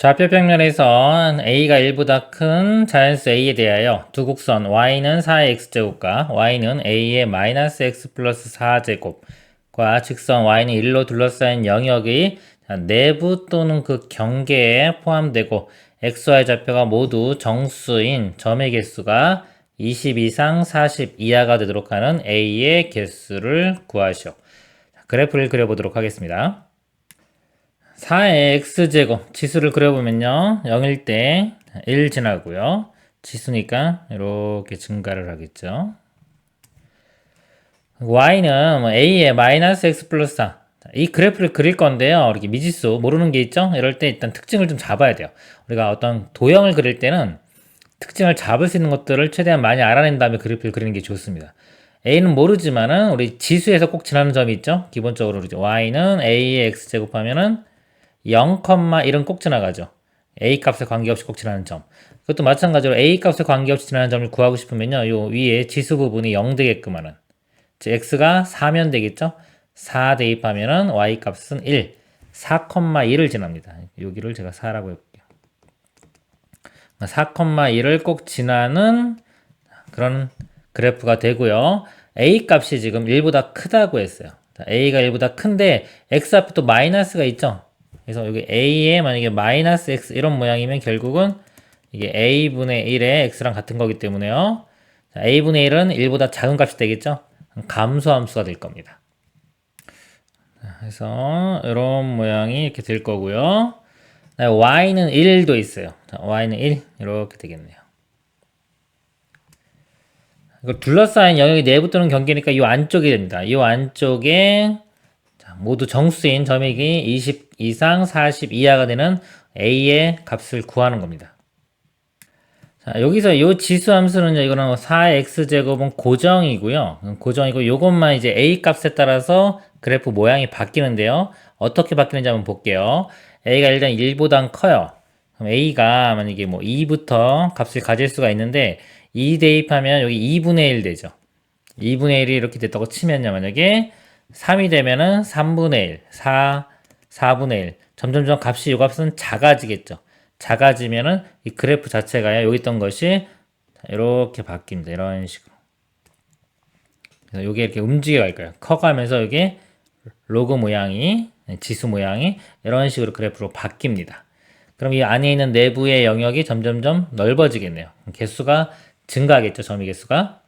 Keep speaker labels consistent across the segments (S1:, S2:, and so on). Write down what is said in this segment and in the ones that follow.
S1: 좌표 평면에서 a가 1보다 큰 자연수 a에 대하여 두 곡선 y는 4의 x제곱과 y는 a의 마이너스 x 플러스 4제곱과 직선 y는 1로 둘러싸인 영역의 내부 또는 그 경계에 포함되고 xy 좌표가 모두 정수인 점의 개수가 20 이상 40 이하가 되도록 하는 a의 개수를 구하시오. 그래프를 그려보도록 하겠습니다. 4의 x제곱 지수를 그려보면요 0일 때 1 지나고요 지수니까 이렇게 증가를 하겠죠. y는 a의 마이너스 x 플러스 4. 이 그래프를 그릴 건데요, 이렇게 미지수 모르는 게 있죠. 이럴 때 일단 특징을 좀 잡아야 돼요. 우리가 어떤 도형을 그릴 때는 특징을 잡을 수 있는 것들을 최대한 많이 알아낸 다음에 그래프를 그리는 게 좋습니다. a는 모르지만은 우리 지수에서 꼭 지나는 점이 있죠. 기본적으로 이제 y는 a의 x제곱하면은 0,1은 꼭 지나가죠. a 값에 관계없이 꼭 지나는 점. 그것도 마찬가지로 a 값에 관계없이 지나는 점을 구하고 싶으면요, 요 위에 지수 부분이 0 되게끔 하는, 즉 x가 4면 되겠죠. 4 대입하면은 y 값은 1, 4,1을 지납니다. 여기를 제가 4라고 해볼게요. 4,1을 꼭 지나는 그런 그래프가 되고요. a 값이 지금 1보다 크다고 했어요. a가 1보다 큰데 x 앞에 또 마이너스가 있죠. 그래서 여기 a에 만약에 마이너스 x 이런 모양이면 결국은 이게 a분의 1의 x랑 같은 거기 때문에요. a분의 1은 1보다 작은 값이 되겠죠. 감소함수가 될 겁니다. 그래서 이런 모양이 이렇게 될 거고요. y는 1도 있어요. y는 1 이렇게 되겠네요. 이거 둘러싸인 영역이 내부 또는 경계니까 이 안쪽이 됩니다. 이 안쪽에 모두 정수인 점액이 20 이상 40 이하가 되는 a의 값을 구하는 겁니다. 자, 여기서 이 지수 함수는요, 이거는 4x제곱은 고정이고요. 고정이고, 요것만 이제 a 값에 따라서 그래프 모양이 바뀌는데요. 어떻게 바뀌는지 한번 볼게요. a가 일단 1보단 커요. 그럼 a가 만약에 뭐 2부터 값을 가질 수가 있는데, 2 대입하면 여기 2분의 1 되죠. 2분의 1이 이렇게 됐다고 치면요, 만약에 3이 되면은 3분의 1, 4분의 1. 점점점 값이 이 값은 작아지겠죠. 작아지면은 이 그래프 자체가요, 여기 있던 것이 이렇게 바뀝니다. 이런 식으로. 그래서 이게 이렇게 움직여 갈 거예요. 커가면서 이게 로그 모양이, 지수 모양이 이런 식으로 그래프로 바뀝니다. 그럼 이 안에 있는 내부의 영역이 점점점 넓어지겠네요. 개수가 증가하겠죠, 점의 개수가.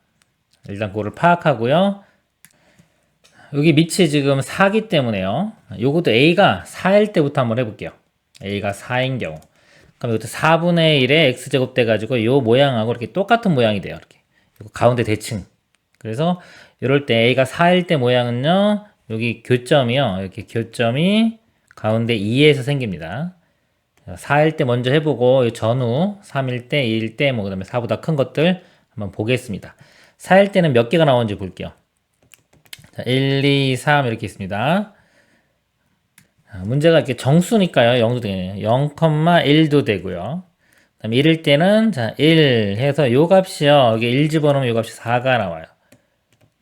S1: 일단 그거를 파악하고요. 여기 밑이 지금 4기 때문에요. 요것도 a가 4일 때부터 한번 해볼게요. a가 4인 경우. 그럼 이것도 4분의 1에 x제곱 돼가지고 요 모양하고 이렇게 똑같은 모양이 돼요. 이렇게. 가운데 대칭. 그래서 이럴 때 a가 4일 때 모양은요, 여기 교점이요. 이렇게 교점이 가운데 2에서 생깁니다. 4일 때 먼저 해보고 전후 3일 때, 2일 때, 뭐 그다음에 4보다 큰 것들 한번 보겠습니다. 4일 때는 몇 개가 나오는지 볼게요. 자, 1, 2, 3 이렇게 있습니다. 문제가 이렇게 정수니까요. 0도 되네요. 0,1도 되고요. 그다음 1일 때는 자, 1 해서 요 값이요. 여기 1 집어넣으면 요 값이 4가 나와요.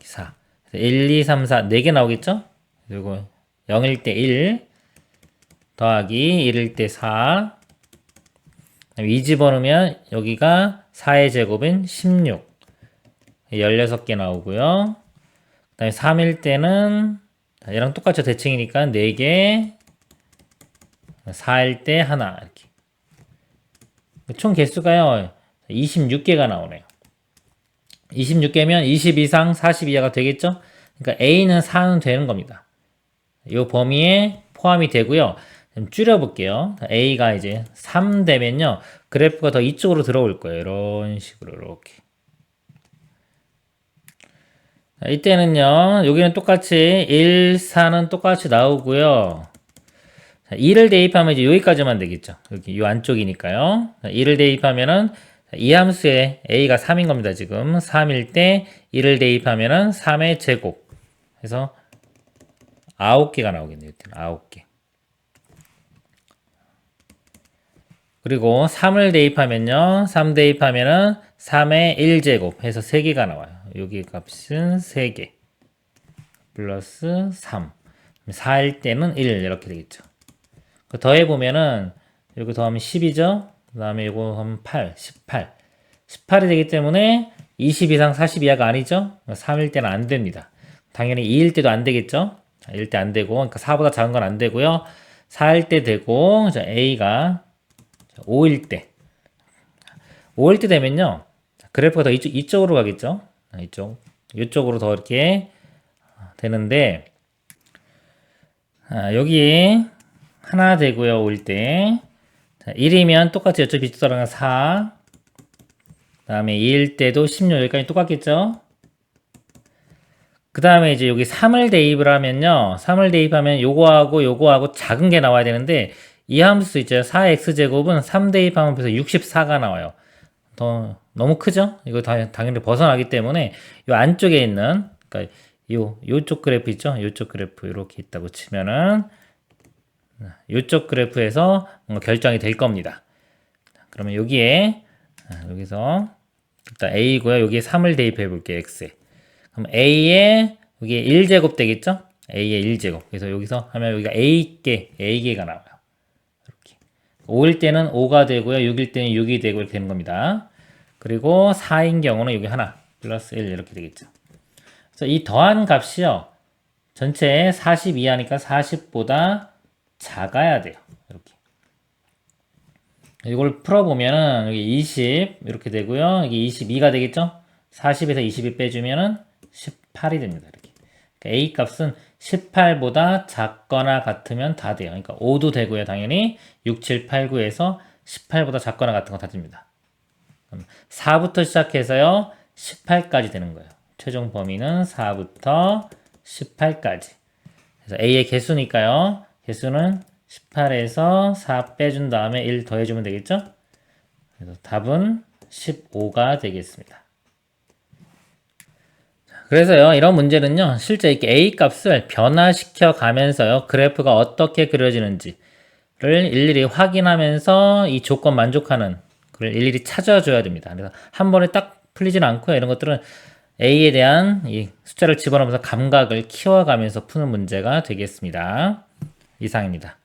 S1: 4. 1, 2, 3, 4 4개 나오겠죠? 그리고 0일 때 1 더하기 1일 때 4. 2 집어넣으면 여기가 4의 제곱인 16. 16개 나오고요. 그 다음에 3일 때는 얘랑 똑같이 대칭이니까 4개, 4일 때 하나 이렇게. 총 개수가요 26개가 나오네요. 26개면 20 이상 40 이하가 되겠죠? 그러니까 A는 4는 되는 겁니다. 이 범위에 포함이 되고요. 좀 줄여볼게요. A가 이제 3 되면요, 그래프가 더 이쪽으로 들어올 거예요. 이런 식으로 이렇게. 이때는요, 여기는 똑같이 1, 4는 똑같이 나오고요. 2를 대입하면 이제 여기까지만 되겠죠. 여기 이 안쪽이니까요. 2를 대입하면은 이 함수에 a가 3인 겁니다. 지금 3일 때 2를 대입하면은 3의 제곱 해서 9개가 나오겠네요. 9개. 그리고 3을 대입하면요, 3 대입하면은 3의 1제곱 해서 3개가 나와요. 여기 값은 3개 플러스 3. 4일 때는 1 이렇게 되겠죠. 더해보면은 여기 더하면 10이죠. 그 다음에 이거 하면 8, 18. 18이 되기 때문에 20 이상 40 이하가 아니죠. 3일 때는 안 됩니다. 당연히 2일 때도 안 되겠죠. 1일 때 안 되고, 그러니까 4보다 작은 건 안 되고요. 4일 때 되고, A가 5일 때. 5일 때 되면요. 그래프가 더 이쪽으로 가겠죠. 이쪽으로 더 이렇게 되는데, 여기 하나 되고요. 5일 때. 1이면 똑같이 이쪽 비슷하게 4. 그 다음에 2일 때도 16. 여기까지 똑같겠죠. 그 다음에 이제 여기 3을 대입을 하면요. 3을 대입하면 요거하고 작은 게 나와야 되는데, 이 함수 있죠. 4x제곱은 3 대입하면 벌써 64가 나와요. 너무 크죠? 이거 당연히 벗어나기 때문에 요 안쪽에 있는, 그러니까 요쪽 그래프 있죠? 요쪽 그래프 이렇게 있다고 치면은 요쪽 그래프에서 뭔가 결정이 될 겁니다. 그러면 여기서 일단 A고요. 여기에 3을 대입해 볼게요. X에. 그럼 A에 여기에 1제곱 되겠죠? A의 1제곱. 그래서 여기서 하면 여기가 A개가 나와요. 이렇게. 5일 때는 5가 되고요. 6일 때는 6이 되고 이렇게 되는 겁니다. 그리고 4인 경우는 여기 하나 플러스 1 이렇게 되겠죠. 그래서 이 더한 값이요. 전체 40 이하니까 40보다 작아야 돼요. 이렇게. 이걸 풀어보면은 여기 20 이렇게 되고요. 여기 22가 되겠죠? 40에서 20이 빼주면은 18이 됩니다. 이렇게. 그러니까 A 값은 18보다 작거나 같으면 다 돼요. 그러니까 5도 되고요. 당연히 6, 7, 8, 9에서 18보다 작거나 같은 거 다 됩니다. 4부터 시작해서요. 18까지 되는 거예요. 최종 범위는 4부터 18까지. 그래서 A의 개수니까요. 개수는 18에서 4 빼준 다음에 1 더해주면 되겠죠? 그래서 답은 15가 되겠습니다. 그래서요, 이런 문제는요, 실제 이렇게 A 값을 변화시켜 가면서요, 그래프가 어떻게 그려지는지를 일일이 확인하면서 이 조건 만족하는 걸 일일이 찾아줘야 됩니다. 그래서 한 번에 딱 풀리지는 않고요. 이런 것들은 A에 대한 이 숫자를 집어넣으면서 감각을 키워가면서 푸는 문제가 되겠습니다. 이상입니다.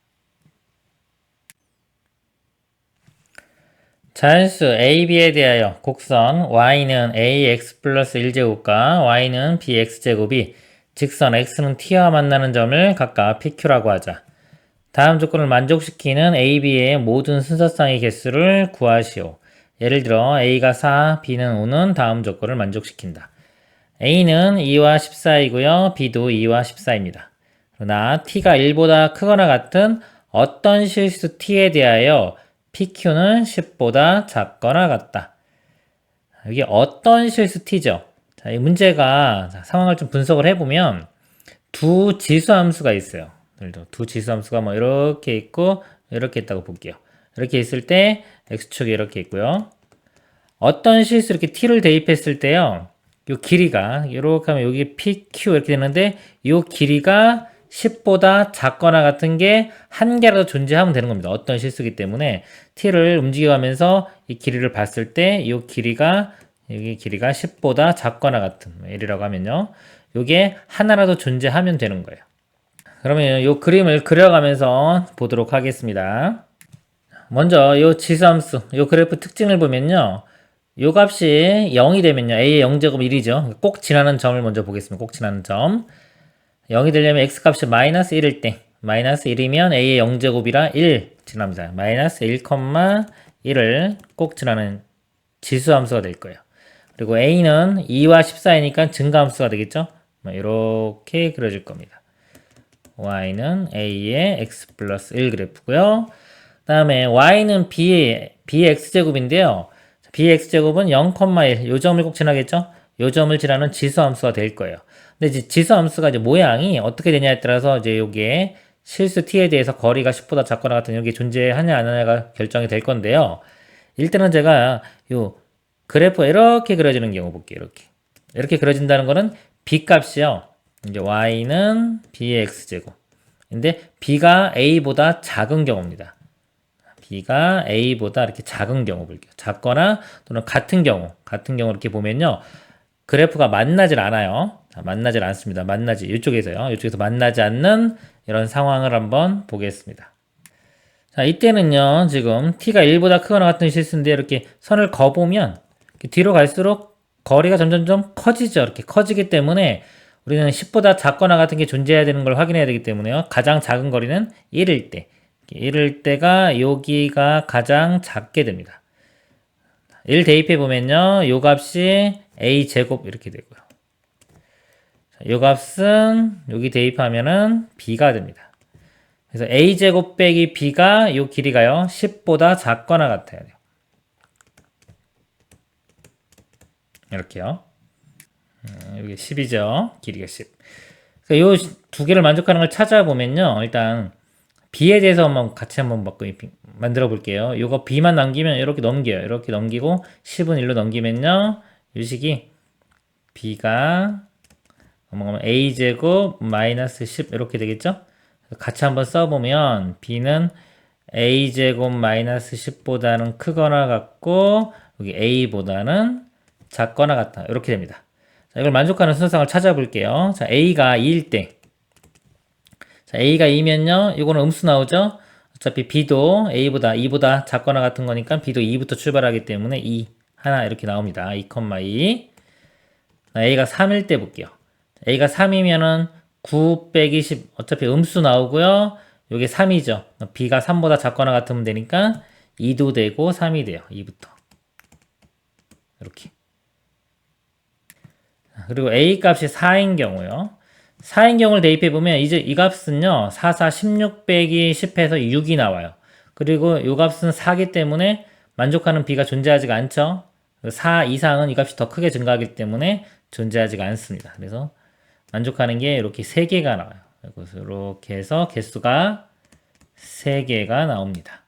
S1: 자연수 AB에 대하여 곡선 y는 ax 플러스 1제곱과 y는 bx제곱이 직선 x는 t와 만나는 점을 각각 pq라고 하자. 다음 조건을 만족시키는 AB의 모든 순서쌍의 개수를 구하시오. 예를 들어 A가 4, B는 5는 다음 조건을 만족시킨다. A는 2와 14이고요. B도 2와 14입니다. 그러나 T가 1보다 크거나 같은 어떤 실수 T에 대하여 PQ는 10보다 작거나 같다. 이게 어떤 실수 T죠? 자, 이 문제가 상황을 좀 분석을 해보면 두 지수함수가 있어요. 두 지수함수가 뭐 이렇게 있고 이렇게 있다고 볼게요. 이렇게 있을 때 X축이 이렇게 있고요. 어떤 실수 이렇게 T를 대입했을 때요. 요 길이가 이렇게 하면 여기 PQ 이렇게 되는데 요 길이가 10보다 작거나 같은 게 한 개라도 존재하면 되는 겁니다. 어떤 실수기 때문에 T를 움직여가면서 이 길이를 봤을 때 이 길이가 여기 길이가 10보다 작거나 같은 L이라고 하면요. 요게 하나라도 존재하면 되는 거예요. 그러면 이 그림을 그려가면서 보도록 하겠습니다. 먼저 이 지수함수, 이 그래프 특징을 보면요. 요 값이 0이 되면요. A의 0제곱 1이죠. 꼭 지나는 점을 먼저 보겠습니다. 꼭 지나는 점. 0이 되려면 X값이 마이너스 1일 때, 마이너스 1이면 A의 0제곱이라 1 지납니다. 마이너스 1,1을 꼭 지나는 지수함수가 될 거예요. 그리고 A는 2와 14이니까 증가함수가 되겠죠? 이렇게 그려줄 겁니다. Y는 A의 X 플러스 1 그래프고요. 그 다음에 Y는 B의 X제곱인데요. Bx제곱은 0,1, 요 점을 꼭 지나겠죠? 요 점을 지나는 지수함수가 될 거예요. 근데 이제 지수함수가 이제 모양이 어떻게 되냐에 따라서 이제 요게 실수 t에 대해서 거리가 10보다 작거나 같은 이게 존재하냐 안 하냐가 결정이 될 건데요. 일단은 제가 요 그래프가 이렇게 그려지는 경우 볼게요. 이렇게 그려진다는 거는 b 값이요. 이제 y는 b의 x제곱. 근데 b가 a보다 작은 경우입니다. b가 a보다 이렇게 작은 경우 볼게요. 작거나 또는 같은 경우 이렇게 보면요. 그래프가 만나질 않아요. 만나질 않습니다. 이쪽에서 만나지 않는 이런 상황을 한번 보겠습니다. 자, 이때는요, 지금 t가 1보다 크거나 같은 실수인데 이렇게 선을 그어보면 뒤로 갈수록 거리가 점점점 커지죠. 이렇게 커지기 때문에 우리는 10보다 작거나 같은 게 존재해야 되는 걸 확인해야 되기 때문에요. 가장 작은 거리는 1일 때. 1일 때가 여기가 가장 작게 됩니다. 1 대입해 보면요. 요 값이 a제곱 이렇게 되고요. 요 값은 여기 대입하면은 b가 됩니다. 그래서 a제곱 빼기 b가 요 길이가요. 10보다 작거나 같아야 돼요. 이렇게요. 여기 10이죠. 길이가 10. 요 두 개를 만족하는 걸 찾아보면요. 일단 b에 대해서 같이 한번 만들어 볼게요. 요거 b만 남기면 이렇게 넘겨요. 이렇게 넘기고 10은 1로 넘기면요. 요 식이 b가 a제곱 마이너스 10 이렇게 되겠죠? 같이 한번 써보면 b는 a제곱 마이너스 10보다는 크거나 같고 여기 a보다는 작거나 같다. 이렇게 됩니다. 자, 이걸 만족하는 순서상을 찾아볼게요. 자, a가 2일 때. 자, a가 2면요. 이거는 음수 나오죠? 어차피 b도 a보다 2보다 작거나 같은 거니까 b도 2부터 출발하기 때문에 2, 하나 이렇게 나옵니다. 2,2. a가 3일 때 볼게요. a가 3이면은 9 빼기 10 어차피 음수 나오고요. 요게 3이죠. b가 3보다 작거나 같으면 되니까 2도 되고 3이 돼요. 2부터. 이렇게. 그리고 a 값이 4인 경우요. 4인 경우를 대입해보면 이제 이 값은요. 4, 4, 16 빼기 10해서 6이 나와요. 그리고 이 값은 4기 때문에 만족하는 b가 존재하지가 않죠. 4 이상은 이 값이 더 크게 증가하기 때문에 존재하지가 않습니다. 그래서 만족하는 게 이렇게 3개가 나와요. 이렇게 해서 개수가 3개가 나옵니다.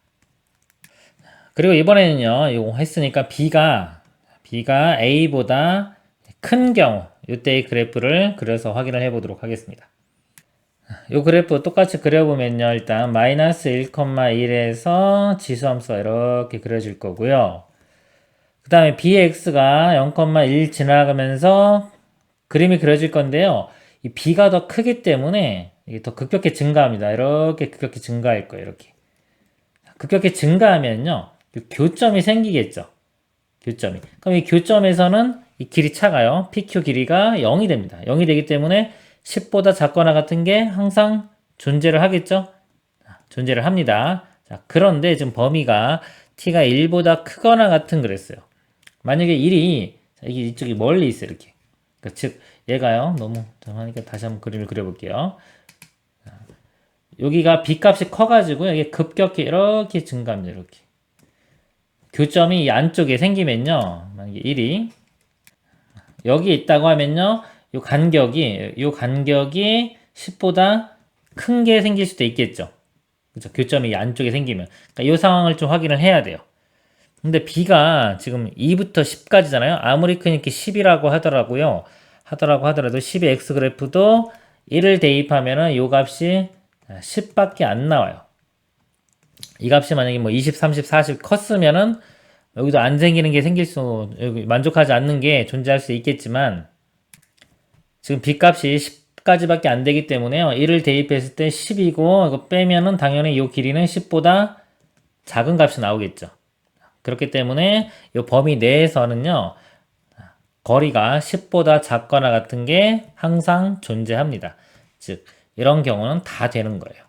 S1: 그리고 이번에는요. 이거 했으니까 b가 a보다 큰 경우 이때의 그래프를 그려서 확인을 해 보도록 하겠습니다. 이 그래프 똑같이 그려보면요. 일단 마이너스 1,1에서 지수함수가 이렇게 그려질 거고요. 그 다음에 bx가 0,1 지나가면서 그림이 그려질 건데요. 이 b가 더 크기 때문에 이게 더 급격히 증가합니다. 이렇게 급격히 증가할 거예요. 이렇게. 급격히 증가하면요. 교점이 생기겠죠. 교점이. 그럼 이 교점에서는 이 길이 차가요. PQ 길이가 0이 됩니다. 0이 되기 때문에 10보다 작거나 같은 게 항상 존재를 하겠죠? 존재를 합니다. 자, 그런데 지금 범위가 t가 1보다 크거나 같은 그랬어요. 만약에 1이 이게 이쪽이 멀리 있어요. 이렇게. 그러니까 즉 얘가요. 너무 좀 하니까 다시 한번 그림을 그려볼게요. 여기가 b 값이 커가지고 이게 급격히 이렇게 증가합니다. 이렇게. 교점이 이 안쪽에 생기면요. 만약에 1이 여기 있다고 하면요. 요 간격이 10보다 큰 게 생길 수도 있겠죠. 그죠? 교점이 이 안쪽에 생기면. 그러니까 이 상황을 좀 확인을 해야 돼요. 근데 b가 지금 2부터 10까지잖아요. 아무리 크니까 10이라고 하더라고요. 하더라도 10의 x 그래프도 1을 대입하면은 요 값이 10밖에 안 나와요. 이 값이 만약에 뭐 20, 30, 40 컸으면은 여기도 안 생기는 게 여기 만족하지 않는 게 존재할 수 있겠지만 지금 b 값이 10까지밖에 안 되기 때문에요. 1을 대입했을 때 10이고 이거 빼면은 당연히 이 길이는 10보다 작은 값이 나오겠죠. 그렇기 때문에 이 범위 내에서는요. 거리가 10보다 작거나 같은 게 항상 존재합니다. 즉 이런 경우는 다 되는 거예요.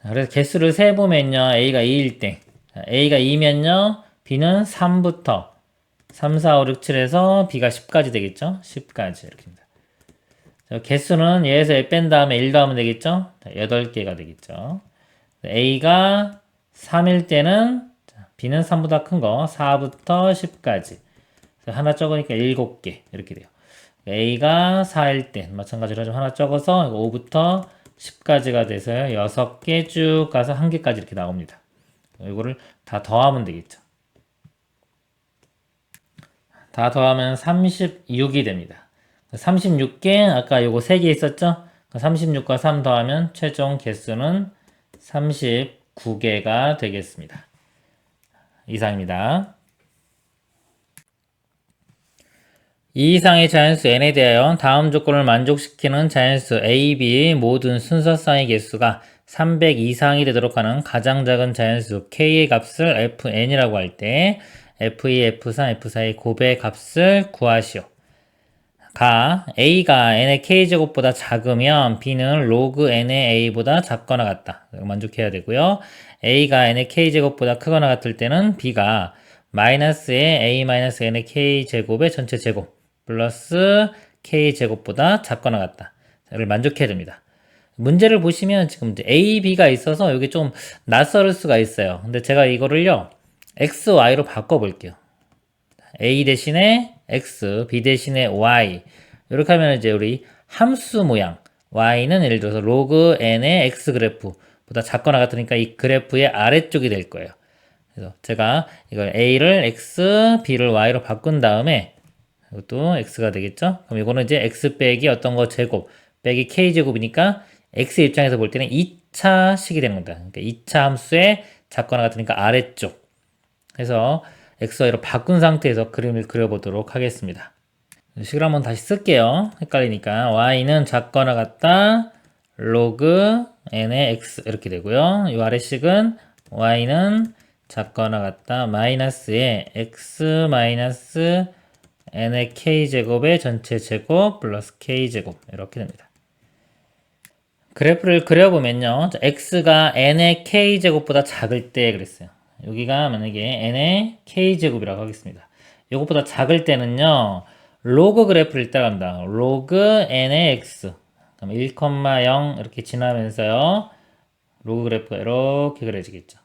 S1: 그래서 개수를 세보면요. a가 2일 때 a가 2면요. b는 3부터 3, 4, 5, 6, 7에서 b가 10까지 되겠죠. 10까지 이렇게입니다. 개수는 얘에서 뺀 다음에 1 더하면 되겠죠. 8개가 되겠죠. a가 3일 때는 b는 3보다 큰 거 4부터 10까지 하나 적으니까 7개 이렇게 돼요. a가 4일 때 마찬가지로 좀 하나 적어서 5부터 10까지가 돼서요. 6개 쭉 가서 1개까지 이렇게 나옵니다. 이거를 다 더하면 되겠죠. 다 더하면 36이 됩니다. 36개 아까 요거 3개 있었죠? 36과 3 더하면 최종 개수는 39개가 되겠습니다. 이상입니다. 이 이상의 자연수 n에 대하여 다음 조건을 만족시키는 자연수 a, b 모든 순서쌍의 개수가 300 이상이 되도록 하는 가장 작은 자연수 k의 값을 fn이라고 할 때 f2, f3, f4의 곱의 값을 구하시오. a가 n의 k제곱보다 작으면 b는 로그 n의 a보다 작거나 같다. 만족해야 되고요. a가 n의 k제곱보다 크거나 같을 때는 b가 마이너스의 a 마이너스 n의 k제곱의 전체 제곱 플러스 k제곱보다 작거나 같다. 를 만족해야 됩니다. 문제를 보시면 지금 이제 a, b가 있어서 이게 좀 낯설을 수가 있어요. 근데 제가 이거를요 x, y로 바꿔볼게요. a 대신에 x, b 대신에 y. 이렇게 하면 이제 우리 함수 모양 y는 예를 들어서 로그 n의 x 그래프보다 작거나 같으니까 이 그래프의 아래쪽이 될 거예요. 그래서 제가 이걸 a를 x, b를 y로 바꾼 다음에 이것도 x가 되겠죠? 그럼 이거는 이제 x 빼기 어떤 거 제곱 빼기 k 제곱이니까 x 입장에서 볼 때는 2차식이 되는 겁니다. 그러니까 2차 함수의 작거나 같으니까 아래쪽. 그래서 xy로 바꾼 상태에서 그림을 그려보도록 하겠습니다. 식을 한번 다시 쓸게요. 헷갈리니까 y는 작거나 같다 로그 n의 x 이렇게 되고요. 이 아래식은 y는 작거나 같다 마이너스의 x 마이너스 n의 k제곱의 전체 제곱 플러스 k제곱 이렇게 됩니다. 그래프를 그려보면요. x가 n의 k제곱보다 작을 때 그랬어요. 여기가 만약에 n의 k제곱이라고 하겠습니다. 이것보다 작을 때는요. 로그 그래프를 따라간다. 로그 n의 x 그럼 1,0 이렇게 지나면서요. 로그 그래프가 이렇게 그려지겠죠.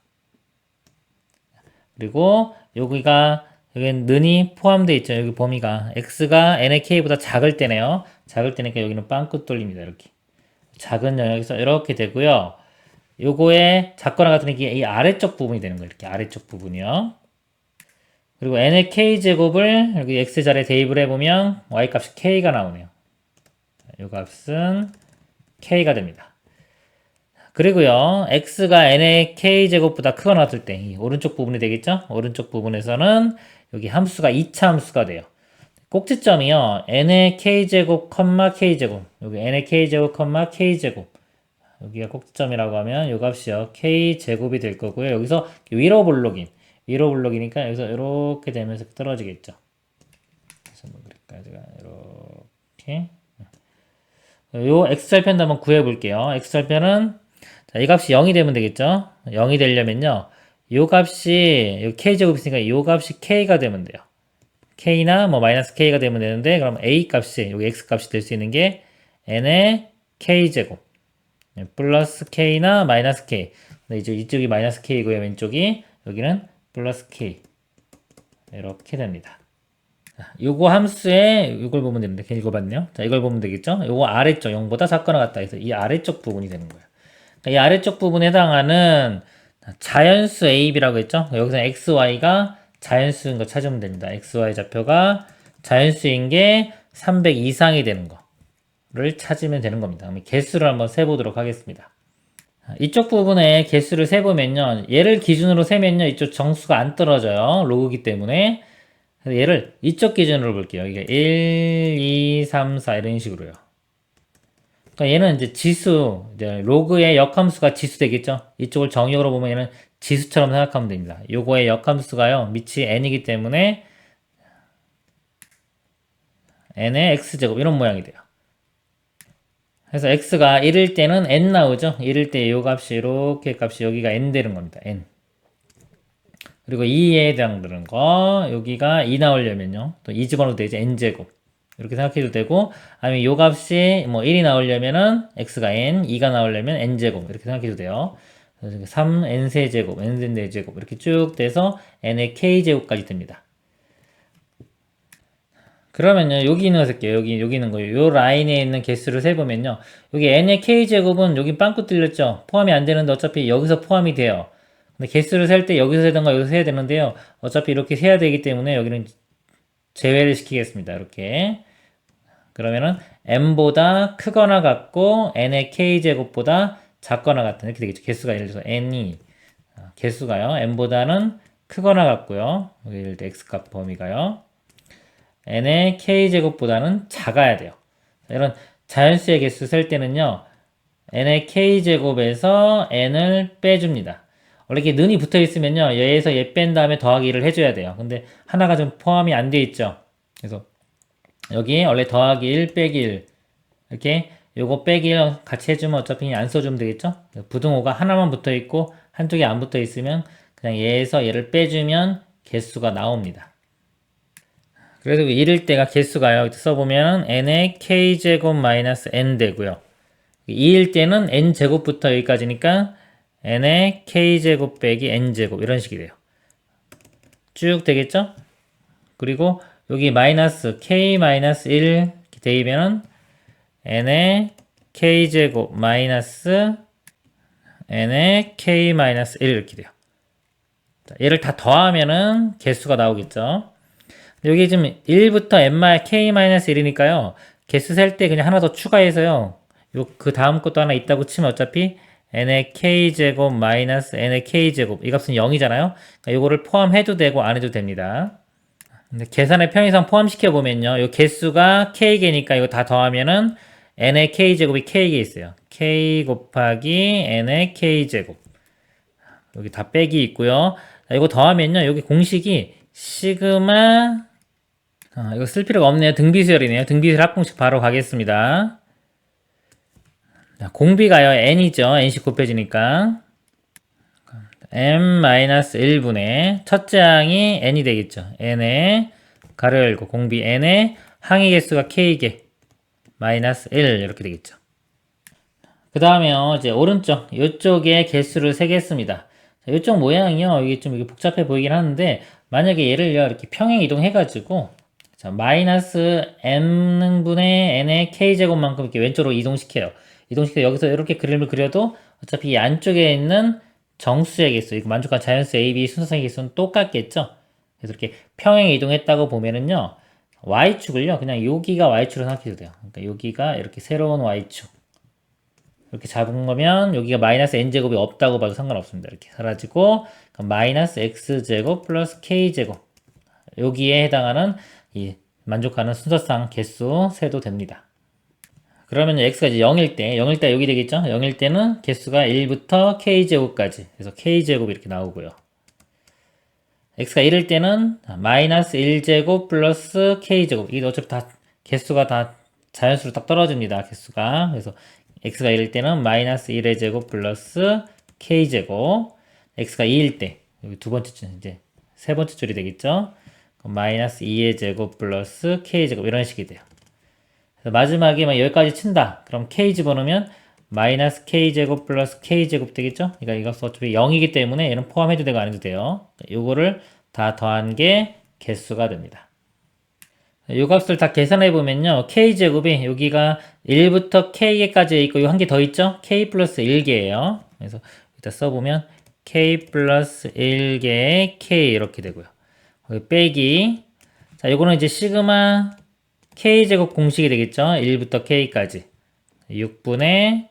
S1: 그리고 여기가 여기는 는이 포함되어 있죠. 여기 범위가 x가 n의 k보다 작을 때네요. 작을 때니까 여기는 빵끝 돌립니다. 이렇게 작은 영역에서 이렇게 되고요. 요거에 작거나 같으니까 이 아래쪽 부분이 되는 거예요. 이렇게 아래쪽 부분이요. 그리고 n의 k제곱을 여기 x자리에 대입을 해보면 y값이 k가 나오네요. 요 값은 k가 됩니다. 그리고요, x가 n의 k제곱보다 크거나 같을 때, 이 오른쪽 부분이 되겠죠? 오른쪽 부분에서는 여기 함수가 2차 함수가 돼요. 꼭지점이요, n의 k제곱, k제곱. 여기 n의 k제곱, k제곱. 여기가 꼭지점이라고 하면 요 값이요, k제곱이 될 거고요. 여기서 위로 블록이니까 여기서 이렇게 되면서 떨어지겠죠. 그래서 한번 그릴까요? 제가 이렇게. 요 x절편도 한번 구해볼게요. x절편은 자, 이 값이 0이 되면 되겠죠? 0이 되려면요. 요 값이, 요 k제곱 있으니까 요 값이 k가 되면 돼요. k나 뭐 마이너스 k가 되면 되는데, 그럼 a 값이, 여기 x 값이 될 수 있는 게 n의 k제곱. 플러스 k나 마이너스 k. 근데 이제 이쪽이 마이너스 k고요. 왼쪽이. 여기는 플러스 k. 이렇게 됩니다. 요거 함수에 이걸 보면 되는데, 괜히 읽어봤네요. 자, 이걸 보면 되겠죠? 요거 아래쪽, 0보다 작거나 같다 해서 이 아래쪽 부분이 되는 거예요. 이 아래쪽 부분에 해당하는 자연수 AB라고 했죠? 여기서 X, Y가 자연수인 거 찾으면 됩니다. X, Y 좌표가 자연수인 게 300 이상이 되는 거를 찾으면 되는 겁니다. 그럼 개수를 한번 세보도록 하겠습니다. 이쪽 부분에 개수를 세보면요. 얘를 기준으로 세면요. 이쪽 정수가 안 떨어져요. 로그기 때문에. 그래서 얘를 이쪽 기준으로 볼게요. 이게 1, 2, 3, 4 이런 식으로요. 그러니까 얘는 이제 지수, 이제 로그의 역함수가 지수 되겠죠? 이쪽을 정의역으로 보면 얘는 지수처럼 생각하면 됩니다. 요거의 역함수가요, 밑이 n이기 때문에 n의 x제곱 이런 모양이 돼요. 그래서 x가 1일 때는 n 나오죠? 1일 때 요 값이 이렇게 값이 여기가 n 되는 겁니다. n. 그리고 2에 해당되는 거, 여기가 2 나오려면요. 또 2 집어넣어도 되죠? n제곱. 이렇게 생각해도 되고, 아니면 요 값이 뭐 1이 나오려면은 x가 n, 2가 나오려면 n제곱 이렇게 생각해도 돼요. 그래서 3, n세제곱, n세제곱 이렇게 쭉 돼서 n의 k제곱까지 됩니다. 그러면요, 여기 있는 거 쓸게요. 여기 있는 거. 요 라인에 있는 개수를 세보면요. 여기 n의 k제곱은 여기 빵꾸 뚫렸죠? 포함이 안 되는데 어차피 여기서 포함이 돼요. 근데 개수를 셀 때 여기서 세든가 여기서 세야 되는데요. 어차피 이렇게 세야 되기 때문에 여기는 제외를 시키겠습니다. 이렇게. 그러면은 n보다 크거나 같고 n의 k제곱보다 작거나 같은 이렇게 되겠죠. 개수가 예를 들어서 n이 개수가요. n보다는 크거나 같고요. 여기 예를 들어 x값 범위가요. n의 k제곱보다는 작아야 돼요. 이런 자연수의 개수 셀 때는요. n의 k제곱에서 n을 빼줍니다. 원래 이렇게 는이 붙어 있으면요, 얘에서 얘 뺀 다음에 더하기 1을 해줘야 돼요. 근데 하나가 좀 포함이 안 돼 있죠. 그래서 여기 원래 더하기 1 빼기 1 이렇게 요거 빼기 1 같이 해주면 어차피 안 써주면 되겠죠. 부등호가 하나만 붙어 있고 한쪽이 안 붙어 있으면 그냥 얘에서 얘를 빼주면 개수가 나옵니다. 그래서 이럴 때가 개수가요, 써보면 n의 k제곱 마이너스 n 되고요. 2일 때는 n제곱부터 여기까지니까 n의 k제곱 빼기 n제곱 이런 식이 돼요. 쭉 되겠죠? 그리고 여기 마이너스 k 마이너스 1 대입에는 n의 k제곱 마이너스 n의 k 마이너스 1 이렇게 돼요. 자, 얘를 다 더하면은 개수가 나오겠죠. 여기 지금 1부터 n k 마이너스 1이니까요. 개수 셀 때 그냥 하나 더 추가해서요. 요 그 다음 것도 하나 있다고 치면 어차피 n의 k제곱 마이너스 n의 k제곱 이 값은 0이잖아요. 그러니까 요거를 포함해도 되고 안 해도 됩니다. 근데 계산의 편의상 포함시켜 보면요. 요 개수가 k개니까 이거 다 더하면은 n의 k제곱이 k개 있어요. k 곱하기 n의 k제곱. 여기 다 빼기 있고요. 자, 이거 더하면요. 여기 공식이 시그마 이거 쓸 필요가 없네요. 등비수열이네요. 등비수열 합공식 바로 가겠습니다. 자, 공비가요. n이죠. n씩 곱해지니까 m-1분의 첫째 항이 n이 되겠죠. n의 가로 열고 공비 n의 항의 개수가 k개 마이너스 1 이렇게 되겠죠. 그 다음에요. 이제 오른쪽 이쪽에 개수를 세겠습니다. 자, 이쪽 모양이요. 이게 좀 복잡해 보이긴 하는데 만약에 얘를요 이렇게 평행 이동해가지고 자, 마이너스 n분의 n의 k제곱만큼 이렇게 왼쪽으로 이동시켜요. 이동시켜 여기서 이렇게 그림을 그려도 어차피 이 안쪽에 있는 정수의 개수, 이거 만족한 자연수 A, B 순서상의 개수는 똑같겠죠? 그래서 이렇게 평행 이동했다고 보면은요, Y축을요, 그냥 여기가 Y축으로 생각해도 돼요. 그러니까 여기가 이렇게 새로운 Y축. 이렇게 잡은 거면 여기가 마이너스 n제곱이 없다고 봐도 상관없습니다. 이렇게 사라지고, 마이너스 x제곱 플러스 k제곱. 여기에 해당하는 이 만족하는 순서상 개수 세도 됩니다. 그러면 x가 이제 0일 때 여기 되겠죠? 0일 때는 개수가 1부터 k제곱까지. 그래서 k제곱 이렇게 나오고요. x가 1일 때는 마이너스 1제곱 플러스 k제곱. 이게 어차피 다 개수가 다 자연수로 딱 떨어집니다. 개수가. 그래서 x가 1일 때는 마이너스 1의 제곱 플러스 k제곱. x가 2일 때 여기 두 번째 줄 이제 세 번째 줄이 되겠죠? 마이너스 2의 제곱 플러스 k제곱 이런 식이 돼요. 마지막에 막 여기까지 친다. 그럼 k 집어넣으면 마이너스 k제곱 플러스 k제곱 되겠죠? 그러니까 이것은 어차피 0이기 때문에 얘는 포함해도 되고 안 해도 돼요. 요거를 다 더한 게 개수가 됩니다. 이 값을 다 계산해 보면요. k제곱이 여기가 1부터 k까지 있고 요 한 개 더 있죠? k 플러스 1개예요. 그래서 일단 써보면 k 플러스 1개의 k 이렇게 되고요. 빼기 자 요거는 이제 시그마 k제곱 공식이 되겠죠. 1부터 k까지 6분의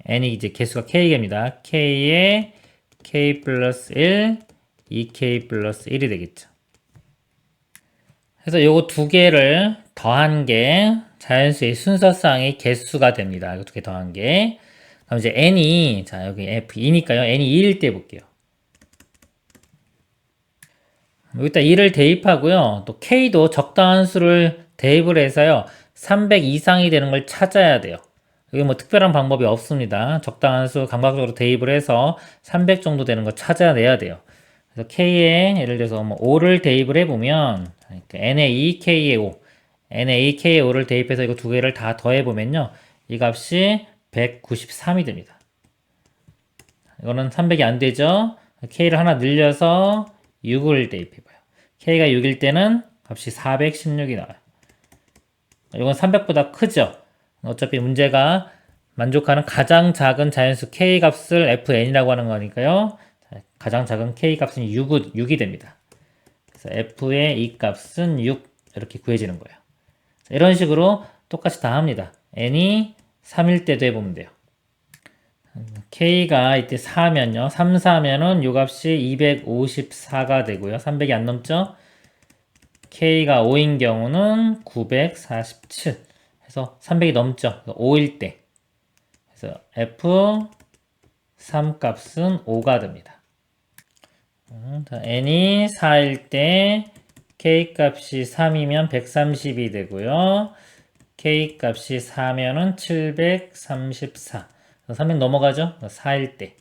S1: n이 이제 개수가 k개입니다. k에 k 플러스 1 2k 플러스 1이 되겠죠. 그래서 요거 두 개를 더한 게 자연수의 순서상의 개수가 됩니다. 이거 두 개 더한 게. 그럼 이제 n이 자 여기 f2니까요. n이 2일 때 볼게요. 여기다 2를 대입하고요. 또 k도 적당한 수를 대입을 해서요. 300 이상이 되는 걸 찾아야 돼요. 여기 뭐 특별한 방법이 없습니다. 적당한 수 감각적으로 대입을 해서 300 정도 되는 거 찾아내야 돼요. 그래서 k에 예를 들어서 뭐 5를 대입을 해보면 n에 2, k에 5 n에 2, k에 5를 대입해서 이거 두 개를 다 더해보면요. 이 값이 193이 됩니다. 이거는 300이 안 되죠. k를 하나 늘려서 6을 대입해봐요. k가 6일 때는 값이 416이 나와요. 이건 300보다 크죠. 어차피 문제가 만족하는 가장 작은 자연수 k 값을 fn이라고 하는 거니까요. 가장 작은 k 값은 6이 됩니다. 그래서 f의 이 값은 6 이렇게 구해지는 거예요. 이런 식으로 똑같이 다 합니다. n이 3일 때도 해보면 돼요. k가 이때 4면요. 3, 4면은 요 값이 254가 되고요. 300이 안 넘죠? k가 5인 경우는 947 해서 300이 넘죠. 5일 때. 그래서 F3 값은 5가 됩니다. 자, n이 4일 때 k 값이 3이면 130이 되고요. k 값이 4면은 734. 300 넘어가죠? 4일 때.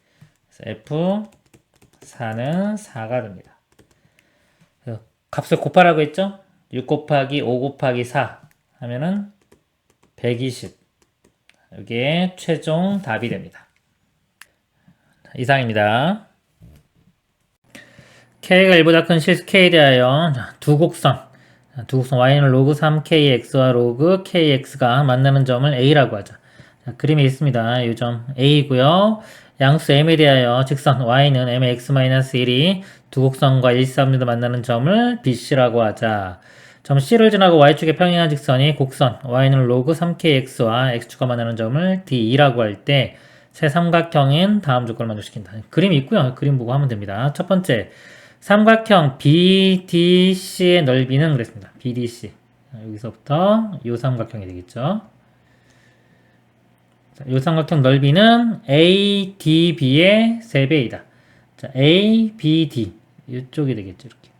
S1: 그래서 F4는 4가 됩니다. 값을 곱하라고 했죠? 6 곱하기 5 곱하기 4 하면은 120. 이게 최종 답이 됩니다. 이상입니다. K가 1보다 큰 실수 K에 대하여 두 곡선 Y는 로그 3KX와 로그 KX가 만나는 점을 A라고 하죠. 자, 그림에 있습니다. 이 점 A고요. 양수 M에 대하여 직선 Y는 MX-1이 두 곡선과 일사분면으로 만나는 점을 BC라고 하자. 점 C를 지나고 Y축에 평행한 직선이 곡선 Y는 로그 3KX와 X축과 만나는 점을 D2라고 할 때 새 삼각형인 다음 조건을 만족시킨다. 그림이 있고요. 그림 보고 하면 됩니다. 첫 번째, 삼각형 BDC의 넓이는 그랬습니다. BDC. 여기서부터 이 삼각형이 되겠죠. 이 삼각형 넓이는 ADB의 3배이다. 자, ABD. 이쪽이 되겠죠. 이렇게.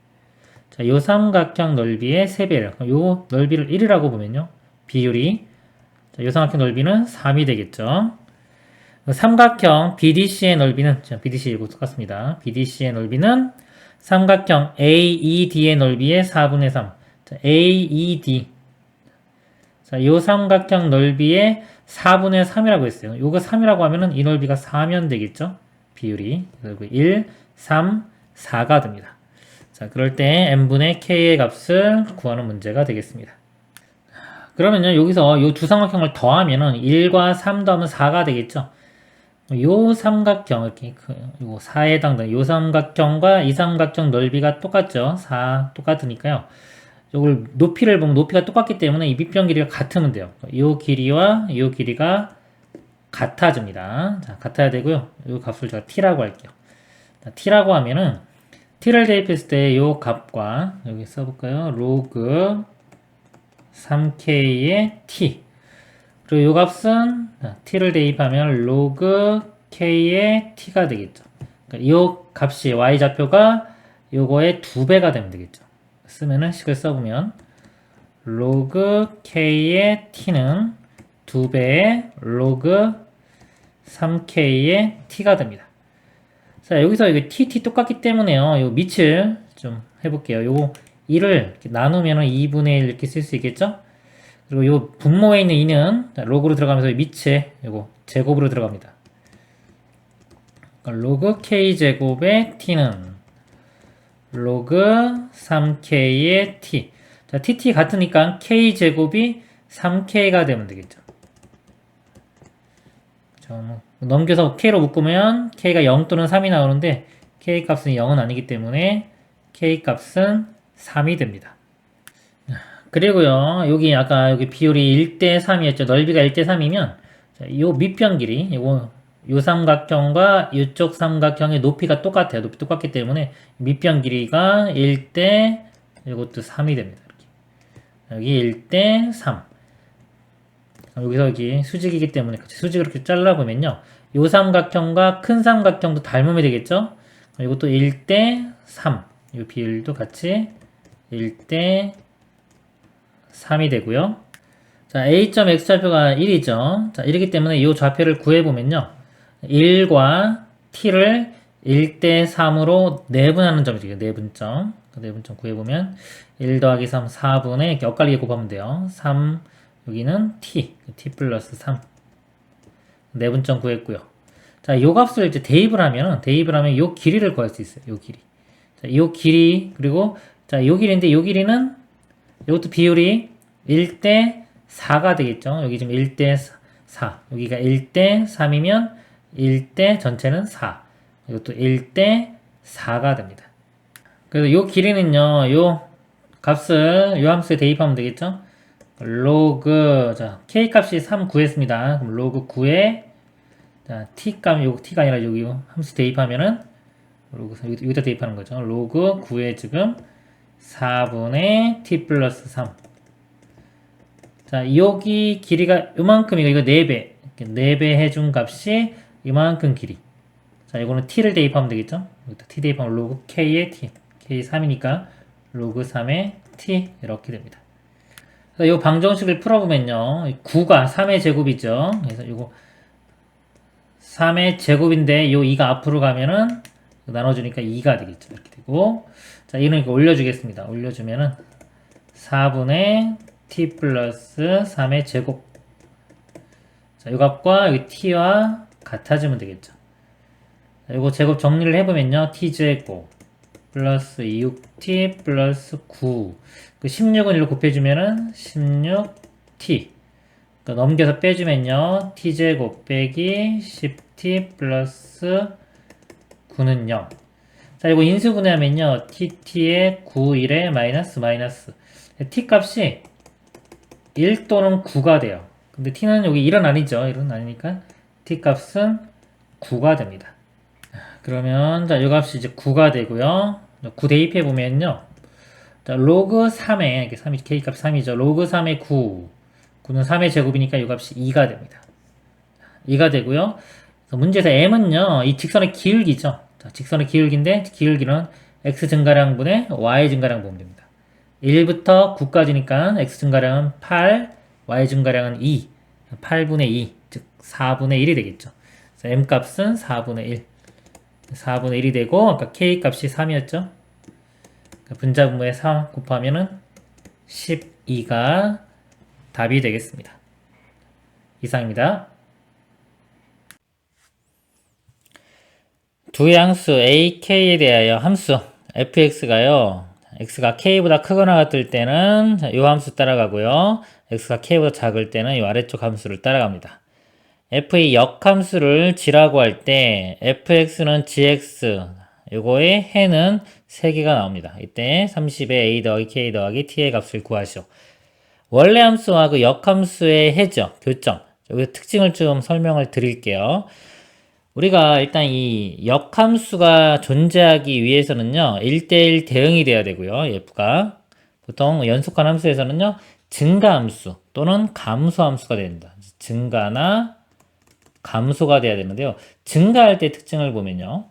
S1: 자, 이 삼각형 넓이의 3배를. 이 넓이를 1이라고 보면요. 비율이. 자, 이 삼각형 넓이는 3이 되겠죠. 삼각형 BDC의 넓이는, 자, BDC 이거 똑같습니다. BDC의 넓이는 삼각형 AED의 넓이의 4분의 3. 자, AED. 자, 이 삼각형 넓이의 4분의 3이라고 했어요. 요거 3이라고 하면은 이 넓이가 4면 되겠죠? 비율이. 그리고 1, 3, 4가 됩니다. 자, 그럴 때 n분의 k의 값을 구하는 문제가 되겠습니다. 그러면요, 여기서 이 두 삼각형을 더하면은 1과 3 더하면 4가 되겠죠? 요 삼각형, 이렇게, 요 4에 해당되는 요 삼각형과 이 삼각형 넓이가 똑같죠? 4 똑같으니까요. 요걸 높이를 보면 높이가 똑같기 때문에 이 밑변 길이가 같으면 돼요. 요 길이와 요 길이가 같아집니다. 자, 같아야 되고요. 요 값을 제가 t라고 할게요. 자, t라고 하면은 t를 대입했을 때 요 값과 여기 써볼까요? 로그 3k의 t. 그리고 요 값은 t를 대입하면 로그 k의 t가 되겠죠. 그러니까 요 값이 y좌표가 요거의 2배가 되면 되겠죠. 쓰면은 식을 써보면 로그 k의 t는 2배의 로그 3k의 t가 됩니다. 자, 여기서 이거 t 똑같기 때문에요. 요 밑을 좀 해볼게요. 요 1을 나누면은 2분의 1 이렇게 쓸 수 있겠죠? 그리고 요 분모에 있는 2는 로그로 들어가면서 밑에 요거 제곱으로 들어갑니다. 그러니까 로그 k제곱의 t는 로그 3k의 t. 자, tt 같으니까 k제곱이 3k가 되면 되겠죠. 자, 넘겨서 k로 묶으면 k가 0 또는 3이 나오는데 k 값은 0은 아니기 때문에 k 값은 3이 됩니다. 그리고요, 여기 아까 여기 비율이 1대 3이었죠. 넓이가 1대 3이면 요 밑변 길이, 요 삼각형과 이쪽 삼각형의 높이가 똑같아요. 높이 똑같기 때문에 밑변 길이가 1대 이것도 3이 됩니다. 이렇게. 여기 1대 3. 여기서 여기 수직이기 때문에 수직을 이렇게 잘라보면요. 요 삼각형과 큰 삼각형도 닮으면 되겠죠? 이것도 1대 3. 이 비율도 같이 1대 3이 되고요. 자, a.x좌표가 1이죠. 자, 이렇기 때문에 이 좌표를 구해보면요. 1과 t를 1대 3으로 내분하는 점이 되죠. 내분점. 내분점 구해보면 1 더하기 3, 4분의 이렇게 엇갈리게 곱하면 돼요. 3, 여기는 t 플러스 3. 내분점 구했고요. 자, 요 값을 이제 대입을 하면 요 길이를 구할 수 있어요. 요 길이. 자, 요 길이, 그리고, 자, 요 길인데 요 길이는 이것도 비율이 1대 4가 되겠죠. 여기 지금 1대 4. 여기가 1대 3이면 1대 전체는 4. 이것도 1대 4가 됩니다. 그래서 요 길이는요, 요 값을 요 함수에 대입하면 되겠죠. 로그, 자, k 값이 3 구했습니다. 그럼 로그 9에, 자, t 값, 요 t가 아니라 여기 함수 대입하면은, 로그, 여기다 대입하는 거죠. 로그 9에 지금 4분의 t 플러스 3. 자, 여기 길이가 요만큼이고, 이거 4배. 4배 해준 값이 이만큼 길이. 자, 이거는 t를 대입하면 되겠죠? t 대입하면 로그 k의 t. k 3이니까 로그 3의 t 이렇게 됩니다. 이 방정식을 풀어보면요. 9가 3의 제곱이죠. 그래서 이거 3의 제곱인데 이 2가 앞으로 가면은 나눠주니까 2가 되겠죠. 이렇게 되고, 자, 이는 이렇게 올려주겠습니다. 올려주면은 4분의 t 플러스 3의 제곱. 자, 이 값과 이 t와 같아지면 되겠죠. 자, 이거 제곱 정리를 해보면요. t제곱 플러스 6t 플러스 9. 그 16은 1로 곱해주면은 16t. 그러니까 넘겨서 빼주면요. t제곱 빼기 10t 플러스 9는 0. 자, 이거 인수분해하면요. tt의 9, 1에 마이너스 마이너스. t 값이 1 또는 9가 돼요. 근데 t는 여기 1은 아니죠. 1은 아니니까 t 값은 9가 됩니다. 그러면 자, 이 값이 이제 9가 되고요. 9 대입해 보면요. 자, 로그 3에 이게 3이 k 값 3이죠. 로그 3의 9. 9는 3의 제곱이니까 이 값이 2가 됩니다. 2가 되고요. 문제에서 m은요. 이 직선의 기울기죠. 자, 직선의 기울기인데 기울기는 x 증가량분의 y 증가량 보면 됩니다. 1부터 9까지니까 x 증가량은 8, y 증가량은 2. 8분의 2, 즉 4분의 1이 되겠죠. 그래서 m 값은 4분의 1. 4분의 1이 되고 아까 k 값이 3이었죠. 분자분모에 4 곱하면은 12가 답이 되겠습니다. 이상입니다. 두 양수 a, k에 대하여 함수 fx가요. x가 k보다 크거나 같을 때는 이 함수 따라가고요. x가 k보다 작을 때는 이 아래쪽 함수를 따라갑니다. f의 역함수를 g라고 할 때 fx는 gx, 요거의 해는 3개가 나옵니다. 이때 30에 a 더하기 k 더하기 t의 값을 구하시오. 원래 함수와 그 역함수의 해죠. 교점. 여기 특징을 좀 설명을 드릴게요. 우리가 일단 이 역함수가 존재하기 위해서는요. 1대1 대응이 돼야 되고요. f가. 보통 연속한 함수에서는요. 증가함수 또는 감소함수가 됩니다. 증가나 감소가 돼야 되는데요. 증가할 때 특징을 보면요.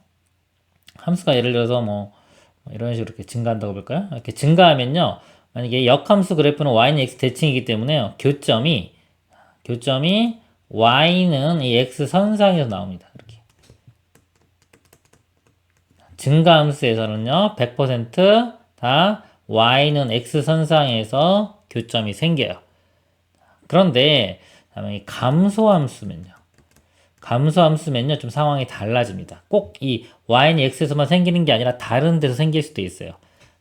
S1: 함수가 예를 들어서 뭐 이런 식으로 이렇게 증가한다고 볼까요? 이렇게 증가하면요. 만약에 역함수 그래프는 y는 x 대칭이기 때문에요. 교점이 y는 이 x 선상에서 나옵니다. 이렇게. 증가함수에서는요. 100% y는 x 선상에서 교점이 생겨요. 그런데 이 감소함수면요 좀 상황이 달라집니다. 꼭 이 y는 x에서만 생기는 게 아니라 다른 데서 생길 수도 있어요.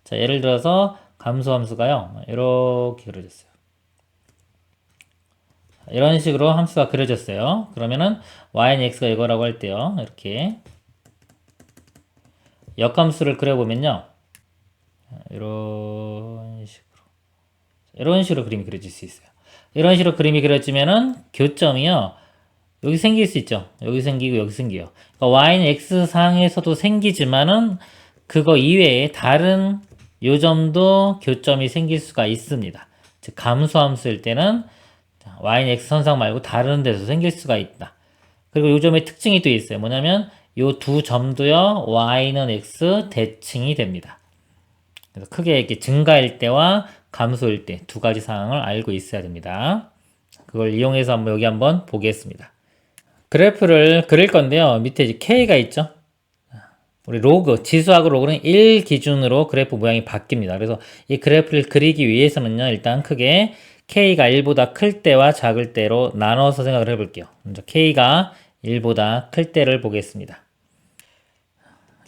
S1: 자, 예를 들어서 감소함수가요 이렇게 그려졌어요. 이런 식으로 함수가 그려졌어요. 그러면은 y는 x가 이거라고 할 때요 이렇게 역함수를 그려보면요 이런 식으로 그림이 그려질 수 있어요. 이런 식으로 그림이 그려지면은 교점이요 여기 생길 수 있죠. 여기 생기고 여기 생겨요. 그러니까 y는 x상에서도 생기지만은 그거 이외에 다른 요점도 교점이 생길 수가 있습니다. 즉 감소함수일 때는 y는 x선상 말고 다른 데서 생길 수가 있다. 그리고 요점의 특징이 또 있어요. 뭐냐면 요 두 점도요 y는 x 대칭이 됩니다. 그래서 크게 이렇게 증가일 때와 감소일 때 두 가지 상황을 알고 있어야 됩니다. 그걸 이용해서 여기 한번 보겠습니다. 그래프를 그릴 건데요. 밑에 이제 K가 있죠. 우리 로그, 지수하고 로그는 1 기준으로 그래프 모양이 바뀝니다. 그래서 이 그래프를 그리기 위해서는요. 일단 크게 K가 1보다 클 때와 작을 때로 나눠서 생각을 해볼게요. 먼저 K가 1보다 클 때를 보겠습니다.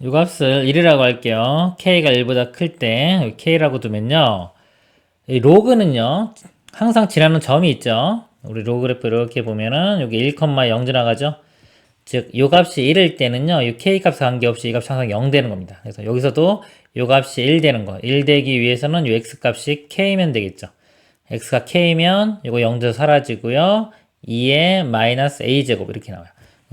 S1: 이 값을 1이라고 할게요. K가 1보다 클 때 K라고 두면요. 이 로그는요. 항상 지나는 점이 있죠. 우리 로그 그래프 이렇게 보면은 여기 1,0 지나가죠. 즉, 요 값이 1일 때는요, 이 k 값과 관계없이 이 값이 항상 0 되는 겁니다. 그래서 여기서도 요 값이 1 되는 거. 1 되기 위해서는 요 x 값이 k면 되겠죠. x가 k면 이거 0 돼서 사라지고요. 2의 마이너스 a제곱 이렇게 나와요.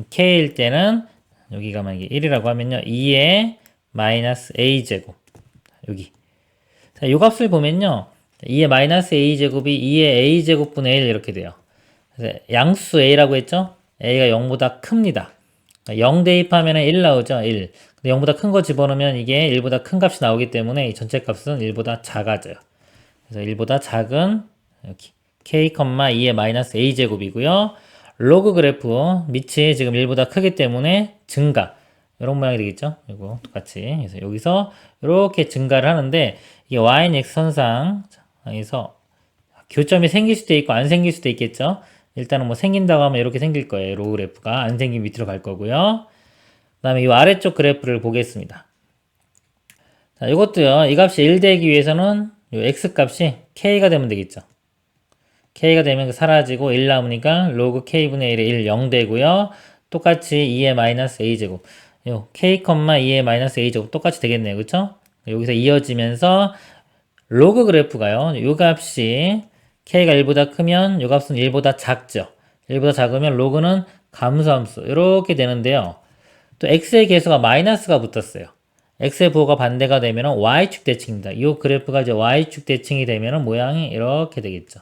S1: k일 때는 여기가 만약에 1이라고 하면요, 2의 마이너스 a제곱 여기. 자, 요 값을 보면요, 2의 마이너스 a제곱이 2의 a제곱분의 1 이렇게 돼요. 그래서 양수 a라고 했죠? a가 0보다 큽니다. 0 대입하면 1 나오죠. 1. 근데 0보다 큰 거 집어넣으면 이게 1보다 큰 값이 나오기 때문에 이 전체 값은 1보다 작아져요. 그래서 1보다 작은 k, 2의 마이너스 a제곱이고요. 로그 그래프 밑이 지금 1보다 크기 때문에 증가. 이런 모양이 되겠죠? 이거 똑같이. 그래서 여기서 이렇게 증가를 하는데 이게 y는 x선상에서 교점이 생길 수도 있고 안 생길 수도 있겠죠? 일단은 뭐 생긴다고 하면 이렇게 생길 거예요. 로그 그래프가. 안 생기면 밑으로 갈 거고요. 그 다음에 이 아래쪽 그래프를 보겠습니다. 자, 이것도요. 이 값이 1 되기 위해서는 이 x 값이 k가 되면 되겠죠. k가 되면 사라지고 1 남으니까 로그 k분의 1에 1 0 되고요. 똑같이 2의 마이너스 a제곱. 요 k, 2의 마이너스 a제곱 똑같이 되겠네요. 그쵸? 여기서 이어지면서 로그 그래프가요. 요 값이 k가 1보다 크면 요 값은 1보다 작죠. 1보다 작으면 로그는 감소함수 이렇게 되는데요. 또 x의 계수가 마이너스가 붙었어요. x의 부호가 반대가 되면 y축 대칭입니다. 이 그래프가 이제 y축 대칭이 되면 모양이 이렇게 되겠죠.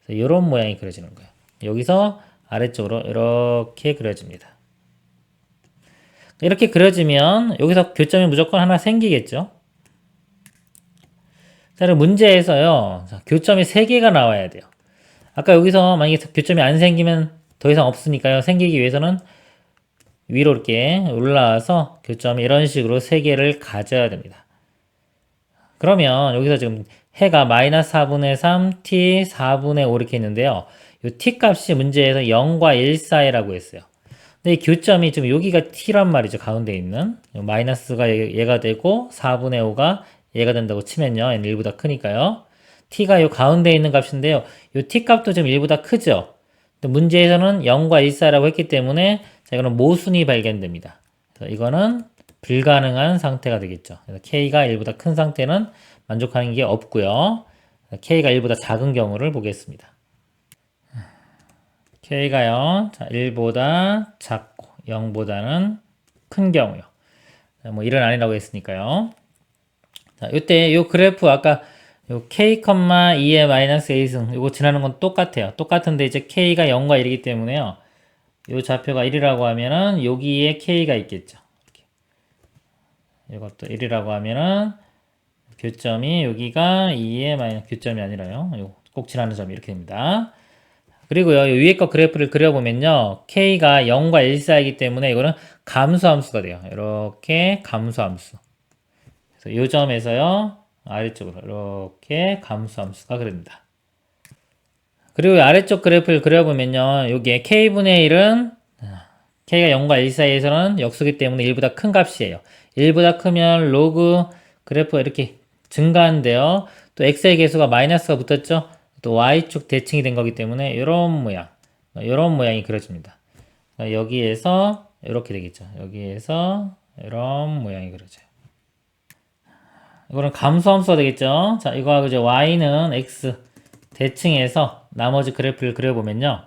S1: 이런 모양이 그려지는 거예요. 여기서 아래쪽으로 이렇게 그려집니다. 이렇게 그려지면 여기서 교점이 무조건 하나 생기겠죠. 자, 그럼 문제에서요. 교점이 3개가 나와야 돼요. 아까 여기서 만약에 교점이 안 생기면 더 이상 없으니까요. 생기기 위해서는 위로 이렇게 올라와서 교점이 이런 식으로 3개를 가져야 됩니다. 그러면 여기서 지금 해가 마이너스 4분의 3, t 4분의 5 이렇게 있는데요. 이 t 값이 문제에서 0과 1 사이라고 했어요. 근데 이 교점이 지금 여기가 t란 말이죠. 가운데 있는. 마이너스가 얘가 되고 4분의 5가 얘가 된다고 치면요. 얘는 1보다 크니까요. t가 이 가운데 있는 값인데요. 이 t 값도 지금 1보다 크죠. 문제에서는 0과 1 사이라고 했기 때문에 자, 이거는 모순이 발견됩니다. 그래서 이거는 불가능한 상태가 되겠죠. 그래서 k가 1보다 큰 상태는 만족하는 게 없고요. k가 1보다 작은 경우를 보겠습니다. k가요. 자, 1보다 작고 0보다는 큰 경우요. 뭐 1은 아니라고 했으니까요. 자, 요때 요 그래프 아까 요 k, 2의 마이너스 a승 요거 지나는 건 똑같아요. 똑같은데 이제 k가 0과 1이기 때문에요. 요 좌표가 1이라고 하면은 여기에 k가 있겠죠. 이렇게. 이것도 1이라고 하면은 교점이 여기가 2의 마이너스 교점이 아니라요. 요 꼭 지나는 점이 이렇게 됩니다. 그리고요, 요 위에 거 그래프를 그려보면요, k가 0과 1 사이이기 때문에 이거는 감소함수가 돼요. 이렇게 감소함수. 그래서 요 점에서요, 아래쪽으로 이렇게 감소함수가 그립니다. 그리고 아래쪽 그래프를 그려보면요, 여기에 k분의 1은 k가 0과 1 사이에서는 역수기 때문에 1보다 큰 값이에요. 1보다 크면 로그 그래프가 이렇게 증가한대요. 또 x의 계수가 마이너스가 붙었죠. 또 y축 대칭이 된 거기 때문에 이런 모양이 그려집니다. 여기에서 이렇게 되겠죠. 여기에서 이런 모양이 그려져요. 이거는 감소함수가 되겠죠. 자, 이거하고 이제 y는 x 대칭해서 나머지 그래프를 그려보면요.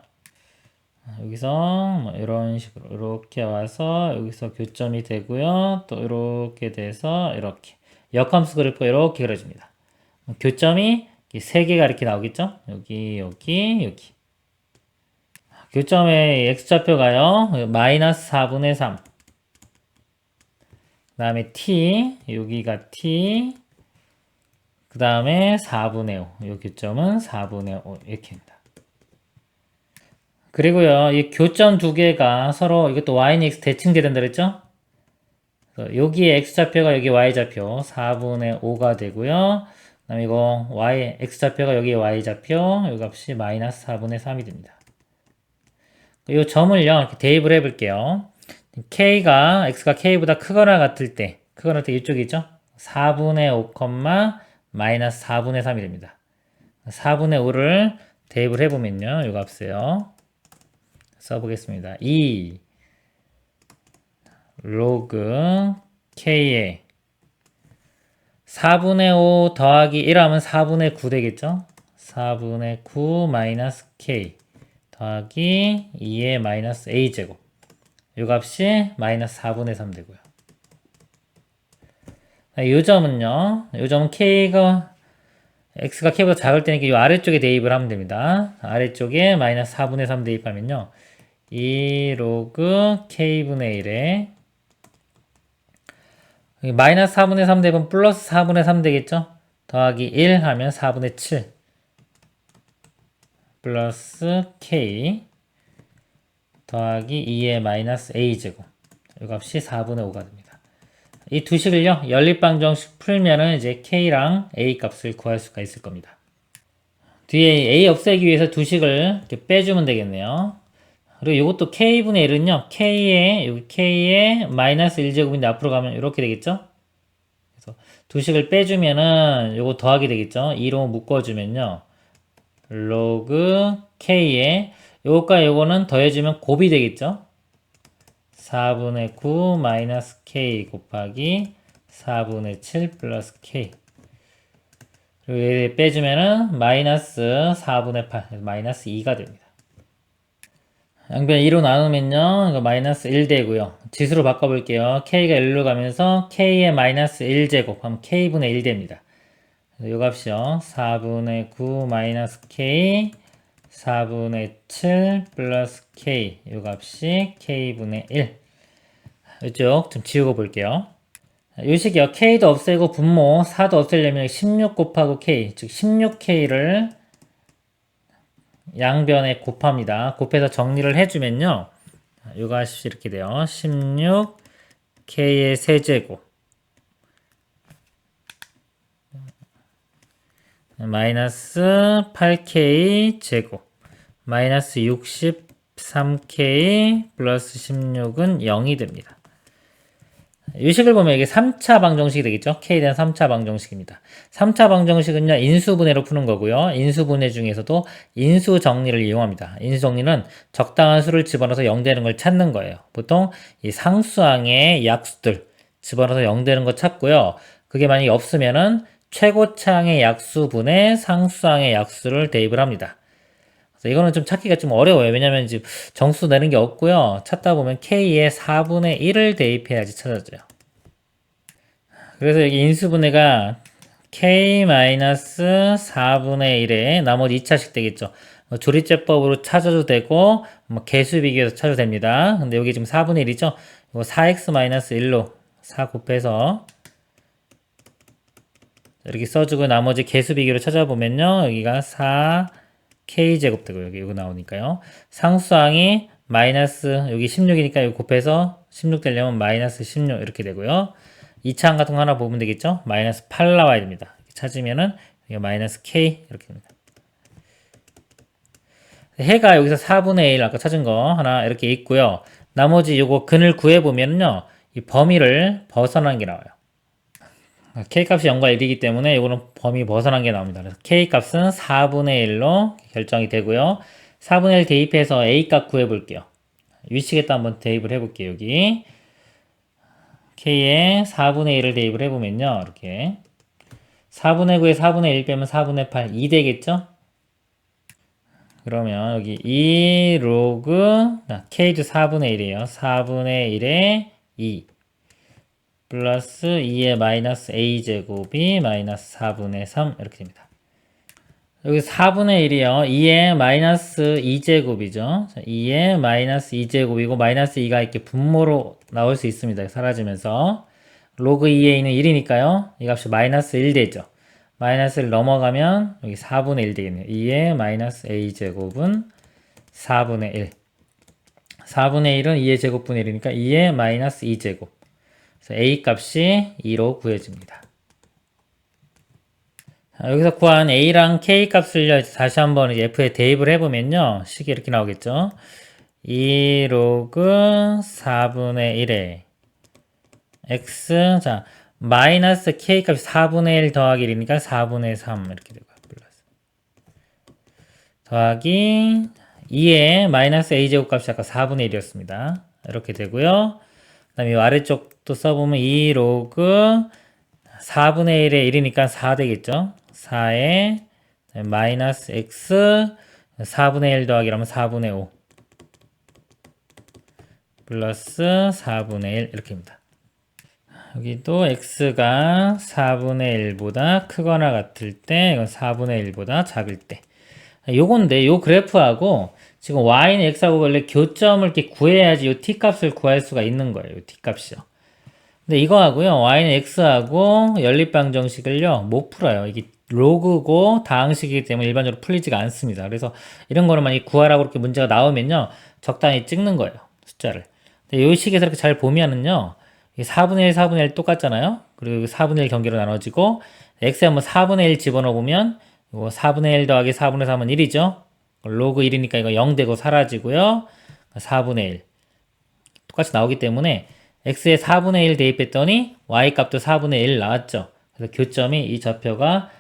S1: 여기서 뭐 이런 식으로 이렇게 와서 여기서 교점이 되고요. 또 이렇게 돼서 이렇게 역함수 그래프가 이렇게 그려집니다. 교점이 3개가 이렇게 나오겠죠? 여기. 교점의 x좌표가요. 마이너스 4분의 3. 그 다음에 t, 여기가 t. 그 다음에 4분의 5. 이 교점은 4분의 5. 이렇게입니다. 그리고요, 이 교점 2개가 서로 이것도 y는 x 대칭된다 그랬죠? 여기에 x좌표가 여기 y좌표 4분의 5가 되고요. 그 다음에 이거 x좌표가 여기 y좌표, 이 값이 마이너스 4분의 3이 됩니다. 이 점을요, 이렇게 대입을 해볼게요. x가 k보다 크거나 같을 때 이쪽이죠? 4분의 5, 마이너스 4분의 3이 됩니다. 4분의 5를 대입을 해보면요, 이 값이에요. 써보겠습니다. 2 로그 k에 4분의 5 더하기 1 하면 4분의 9 되겠죠? 4분의 9 마이너스 k 더하기 2의 마이너스 a제곱. 이 값이 마이너스 4분의 3 되고요. 이 점은요, 이 점은 x가 k보다 작을 때니까 이 아래쪽에 대입을 하면 됩니다. 아래쪽에 마이너스 4분의 3 대입하면요, 2 로그 k분의 1에 마이너스 4분의 3 대분 플러스 4분의 3 되겠죠? 더하기 1 하면 4분의 7 플러스 k 더하기 2의 마이너스 a제곱 이 값이 4분의 5가 됩니다. 이 두 식을요 연립방정식 풀면은 이제 k랑 a 값을 구할 수가 있을 겁니다. 뒤에 a 없애기 위해서 두 식을 이렇게 빼주면 되겠네요. 그리고 이것도 k분의 1은요 k의 마이너스 1제곱인데 앞으로 가면 이렇게 되겠죠? 그래서 두 식을 빼주면은 요거 더하기 되겠죠? 2로 묶어주면요 로그 k에 요것과 요거는 더해주면 곱이 되겠죠? 4분의 9 마이너스 k 곱하기 4분의 7 플러스 k 그리고 얘 빼주면은 마이너스 4분의 8 마이너스 2가 됩니다. 양변 2로 나누면요 이거 마이너스 1 되고요. 지수로 바꿔볼게요. k가 1로 가면서 k의 마이너스 1제곱 하면 k분의 1 됩니다. 요 값이요 4분의 9 마이너스 k 4분의 7 플러스 k 요 값이 k분의 1 이쪽 좀 지우고 볼게요. 요 식이요 k도 없애고 분모 4도 없애려면 16 곱하고 k 즉 16k를 양변에 곱합니다. 곱해서 정리를 해주면요 요 값이 이렇게 돼요. 16k의 세제곱 마이너스 8k 제곱 마이너스 63k 플러스 16은 0이 됩니다. 이 식을 보면 이게 3차 방정식이 되겠죠? k에 대한 3차 방정식입니다. 3차 방정식은요 인수분해로 푸는 거고요. 인수분해 중에서도 인수 정리를 이용합니다. 인수 정리는 적당한 수를 집어넣어서 0 되는 걸 찾는 거예요. 보통 이 상수항의 약수들 집어넣어서 0 되는 거 찾고요. 그게 만약에 없으면은 최고차항의 약수분의 상수항의 약수를 대입을 합니다. 그래서 이거는 좀 찾기가 좀 어려워요. 왜냐면 이제 정수 내는 게 없고요. 찾다 보면 k의 4분의 1을 대입해야지 찾아져요. 그래서 여기 인수분해가 k-4분의 1에 나머지 2차식 되겠죠. 조리제법으로 찾아도 되고 개수 비교해서 찾아도 됩니다. 근데 여기 지금 4분의 1이죠. 이거 4x-1로 4 곱해서 이렇게 써주고 나머지 개수 비교로 찾아보면요. 여기가 4k제곱 되고 여기 이거 나오니까요. 상수항이 마이너스 여기 16이니까 이거 곱해서 16 되려면 마이너스 16 이렇게 되고요. 2차항 같은 거 하나 보면 되겠죠. 마이너스 8 나와야 됩니다. 찾으면은 여기 마이너스 k 이렇게 됩니다. 해가 여기서 4분의 1 아까 찾은 거 하나 이렇게 있고요. 나머지 요거 근을 구해보면요. 이 범위를 벗어난 게 나와요. k값이 0과 1이기 때문에 이거는 범위 벗어난 게 나옵니다. 그래서 k값은 4분의 1로 결정이 되고요. 4분의 1 대입해서 a값 구해볼게요. 위식에다 한번 대입을 해볼게요. 여기 k에 4분의 1을 대입을 해보면요. 이렇게 4분의 9에 4분의 1 빼면 4분의 8, 2 되겠죠? 그러면 여기 2 로그 k도 4분의 1이에요. 4분의 1에 2 플러스 2의 마이너스 a제곱이 마이너스 4분의 3 이렇게 됩니다. 여기 4분의 1이요. 2의 마이너스 2제곱이죠. 2의 마이너스 2제곱이고 마이너스 2가 이렇게 분모로 나올 수 있습니다. 사라지면서 로그 2에 있는 1이니까요. 이 값이 마이너스 1 되죠. 마이너스를 넘어가면 여기 4분의 1 되겠네요. 2의 마이너스 a제곱은 4분의 1 4분의 1은 2의 제곱분의 1이니까 2의 마이너스 2제곱 그래서 a 값이 2로 구해집니다. 여기서 구한 a랑 k 값을 다시 한번 f에 대입을 해보면요. 식이 이렇게 나오겠죠. 2 로그 4분의 1에 x 자 마이너스 k 값이 4분의 1 더하기 1이니까 4분의 3 이렇게 되고요. 플러스 더하기 2의 마이너스 a제곱 값이 아까 4분의 1이었습니다. 이렇게 되고요. 그 다음에 이 아래쪽도 써보면 2 로그 4분의 1에 1이니까 4 되겠죠. 4에 마이너스 x 4분의 1 더하기 하면 4분의 5 플러스 4분의 1 이렇게입니다. 여기도 x가 4분의 1보다 크거나 같을 때 이건 4분의 1보다 작을 때 요건데 요 그래프하고 지금 y는 x하고 원래 교점을 이렇게 구해야지 요 t값을 구할 수가 있는 거예요. 요 t값이요. 근데 이거하고요. y는 x하고 연립방정식을요. 못 풀어요. 이게 로그고 다항식이기 때문에 일반적으로 풀리지가 않습니다. 그래서 이런 거를 만약에 구하라고 이렇게 문제가 나오면요. 적당히 찍는 거예요. 숫자를. 근데 요 식에서 이렇게 잘 보면은요. 4분의 1, 4분의 1 똑같잖아요. 그리고 4분의 1 경계로 나눠지고 x에 한번 4분의 1 집어넣으면 이거 4분의 1 더하기 4분의 3은 1이죠. 로그 1이니까 이거 0 되고 사라지고요. 4분의 1 똑같이 나오기 때문에 x에 4분의 1 대입했더니 y 값도 4분의 1 나왔죠. 그래서 교점이 이 좌표가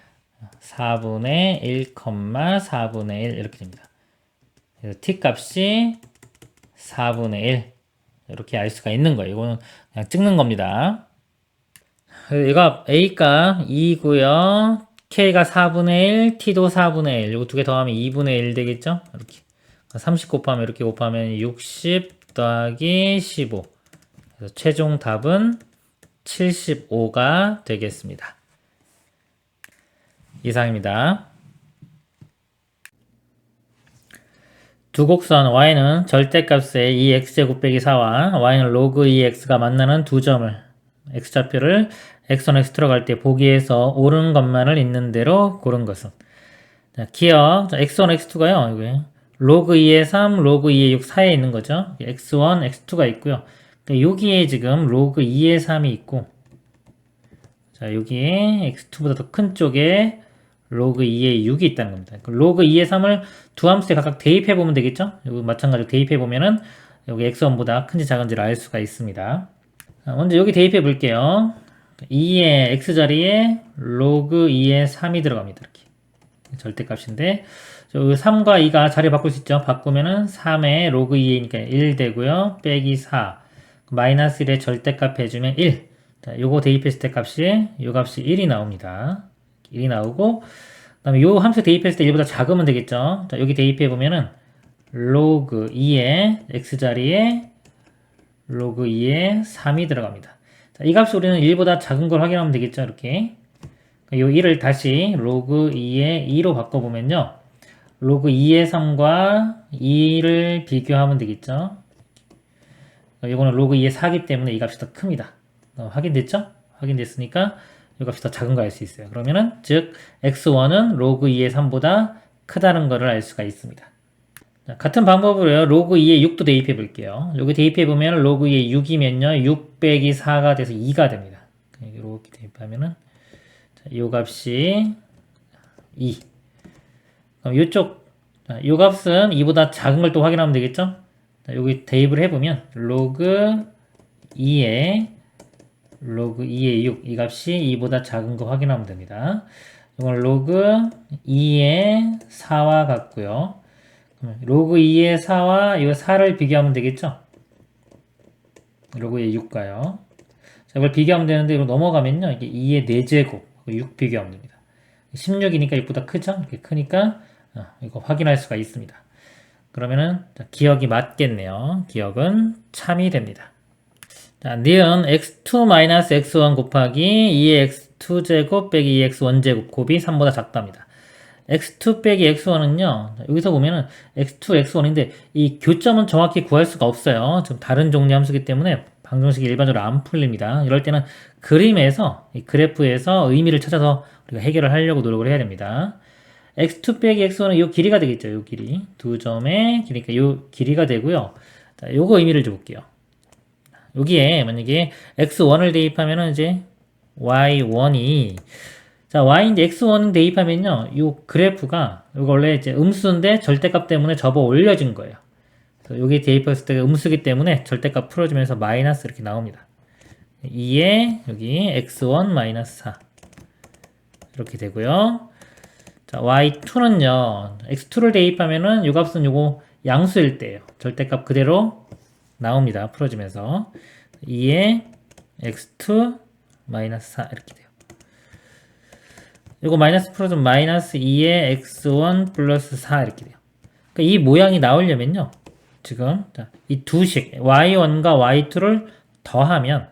S1: 4분의 1, 4분의 1 이렇게 됩니다. 그래서 t 값이 4분의 1 이렇게 알 수가 있는 거예요. 이거는 그냥 찍는 겁니다. 이거 A가 2고요. K가 4분의 1, T도 4분의 1. 이거 두 개 더하면 2분의 1 되겠죠? 이렇게. 30 곱하면 이렇게 곱하면 60 더하기 15. 그래서 최종 답은 75가 되겠습니다. 이상입니다. 두 곡선 y는 절대값의 2x제곱 빼기 4와 y는 로그 2x가 만나는 두 점을 x좌표를 x1, x2로 갈 때 보기에서 옳은 것만을 있는 대로 고른 것은 자, 기억 x1, x2가요. 여기 로그 2의 3, 로그 2의 6 사이에 있는 거죠. x1, x2가 있고요. 여기에 지금 로그 2의 3이 있고 자 여기에 x2보다 더 큰 쪽에 로그 2의 6이 있다는 겁니다. 로그 2의 3을 두 함수에 각각 대입해 보면 되겠죠? 여기 마찬가지로 대입해 보면은 여기 x1보다 큰지 작은지를 알 수가 있습니다. 먼저 여기 대입해 볼게요. 2의 x자리에 로그 2의 3이 들어갑니다. 이렇게 절대값인데 3과 2가 자리 바꿀 수 있죠? 바꾸면은 3의 로그 2니까 1 되고요. 빼기 4 마이너스 1의 절대값 해주면 1 자, 요거 대입했을 때 값이 요 값이 1이 나옵니다. 1이 나오고 그 다음에 요 함수 대입했을 때 1보다 작으면 되겠죠. 자, 여기 대입해 보면은 로그 2의 x자리에 로그 2의 3이 들어갑니다. 자, 이 값을 우리는 1보다 작은 걸 확인하면 되겠죠. 이렇게 요 1을 다시 로그 2의 2로 바꿔보면요. 로그 2의 3과 2를 비교하면 되겠죠. 이거는 로그 2의 4기 때문에 이 값이 더 큽니다. 확인됐죠? 확인됐으니까 이 값이 더 작은 거 알 수 있어요. 그러면은 즉 x1은 로그 2의 3보다 크다는 것을 알 수가 있습니다. 자, 같은 방법으로요. 로그 2의 6도 대입해 볼게요. 여기 대입해 보면 로그 2의 6이면요. 6 빼기 4가 돼서 2가 됩니다. 이렇게 대입하면은 이 값이 2. 그럼 이쪽 이 값은 2보다 작은 걸 또 확인하면 되겠죠? 자, 여기 대입을 해보면 로그 2의 6, 이 값이 2보다 작은 거 확인하면 됩니다. 이건 로그 2의 4와 같고요. 로그 2의 4와 이 4를 비교하면 되겠죠? 로그 2의 6가요. 자, 이걸 비교하면 되는데 이거 넘어가면요. 이게 2의 4제곱, 6 비교하면 됩니다. 16이니까 6보다 크죠? 이렇게 크니까 이거 확인할 수가 있습니다. 그러면은 기억이 맞겠네요. 기억은 참이 됩니다. 자, 니은 x2-x1 곱하기 2의 x2제곱 빼기 2의 x1제곱 곱이 3보다 작답니다. x2 빼기 x1은요. 여기서 보면은 x2, x1인데 이 교점은 정확히 구할 수가 없어요. 지금 다른 종류 함수이기 때문에 방정식이 일반적으로 안 풀립니다. 이럴 때는 그림에서 이 그래프에서 의미를 찾아서 우리가 해결을 하려고 노력을 해야 됩니다. x2 빼기 x1은 이 길이가 되겠죠. 이 길이. 두 점의 길이니까 이 길이가 되고요. 자, 요거 의미를 줘볼게요. 여기에 만약에 x1을 대입하면은 이제 y1이 자 y인데 x1 대입하면요 이 그래프가 이거 원래 이제 음수인데 절대값 때문에 접어 올려진 거예요. 그래서 여기 대입했을 때 음수기 때문에 절대값 풀어주면서 마이너스 이렇게 나옵니다. 2에 여기 x1 마이너스 4 이렇게 되고요. 자 y2는요 x2를 대입하면은 이 값은 요거 양수일 때예요. 절대값 그대로 나옵니다. 풀어지면서 2에 x2 마이너스 4 이렇게 돼요. 이거 마이너스 풀어주면 마이너스 2에 x1 플러스 4 이렇게 돼요. 그러니까 이 모양이 나오려면요. 지금 이 두식 y1과 y2를 더하면은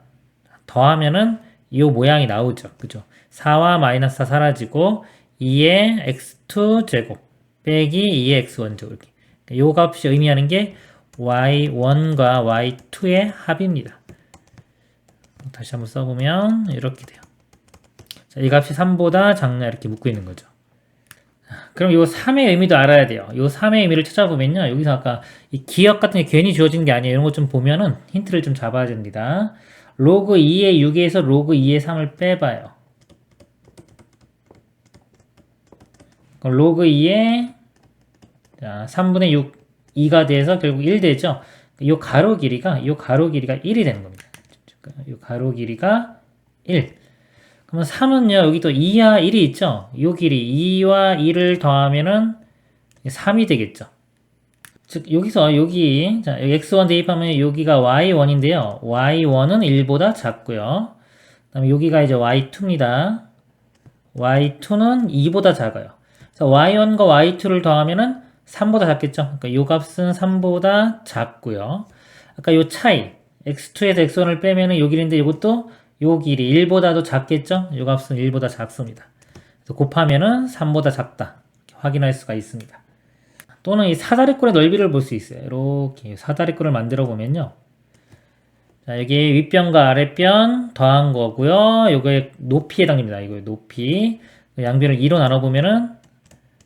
S1: 이 모양이 나오죠. 그죠? 4와 마이너스 4 사라지고 2에 x2 제곱 빼기 2의 x1제곱 이렇게. 요 값이 의미하는 게 y1과 y2의 합입니다. 다시 한번 써보면 이렇게 돼요. 자, 이 값이 3보다 작냐 이렇게 묻고 있는 거죠. 그럼 요 3의 의미도 알아야 돼요. 요 3의 의미를 찾아보면요. 여기서 아까 이 기억 같은 게 괜히 주어진 게 아니에요. 이런 것 좀 보면은 힌트를 좀 잡아야 됩니다. 로그 2의 6에서 로그 2의 3을 빼봐요. 그럼 로그 2의 3분의 6, 2가 돼서 결국 1 되죠. 요 가로 길이가 1이 되는 겁니다. 요 가로 길이가 1. 그러면 3은요, 여기 또 2와 1이 있죠? 요 길이 2와 1을 더하면은 3이 되겠죠. 즉, 여기서 여기, 자, 여기 x1 대입하면 여기가 y1인데요. y1은 1보다 작고요. 그 다음에 여기가 이제 y2입니다. y2는 2보다 작아요. 그래서 y1과 y2를 더하면은 3보다 작겠죠? 그러니까 요 값은 3보다 작고요. 아까 요 차이, x2에서 x1을 빼면은 요 길인데 이것도 요 길이 1보다도 작겠죠? 요 값은 1보다 작습니다. 그래서 곱하면은 3보다 작다. 이렇게 확인할 수가 있습니다. 또는 이 사다리꼴의 넓이를 볼 수 있어요. 이렇게 사다리꼴을 만들어 보면요. 자, 여기 윗변과 아랫변 더한 거고요. 요거의 높이에 해당됩니다. 이거의 높이. 양변을 2로 나눠보면은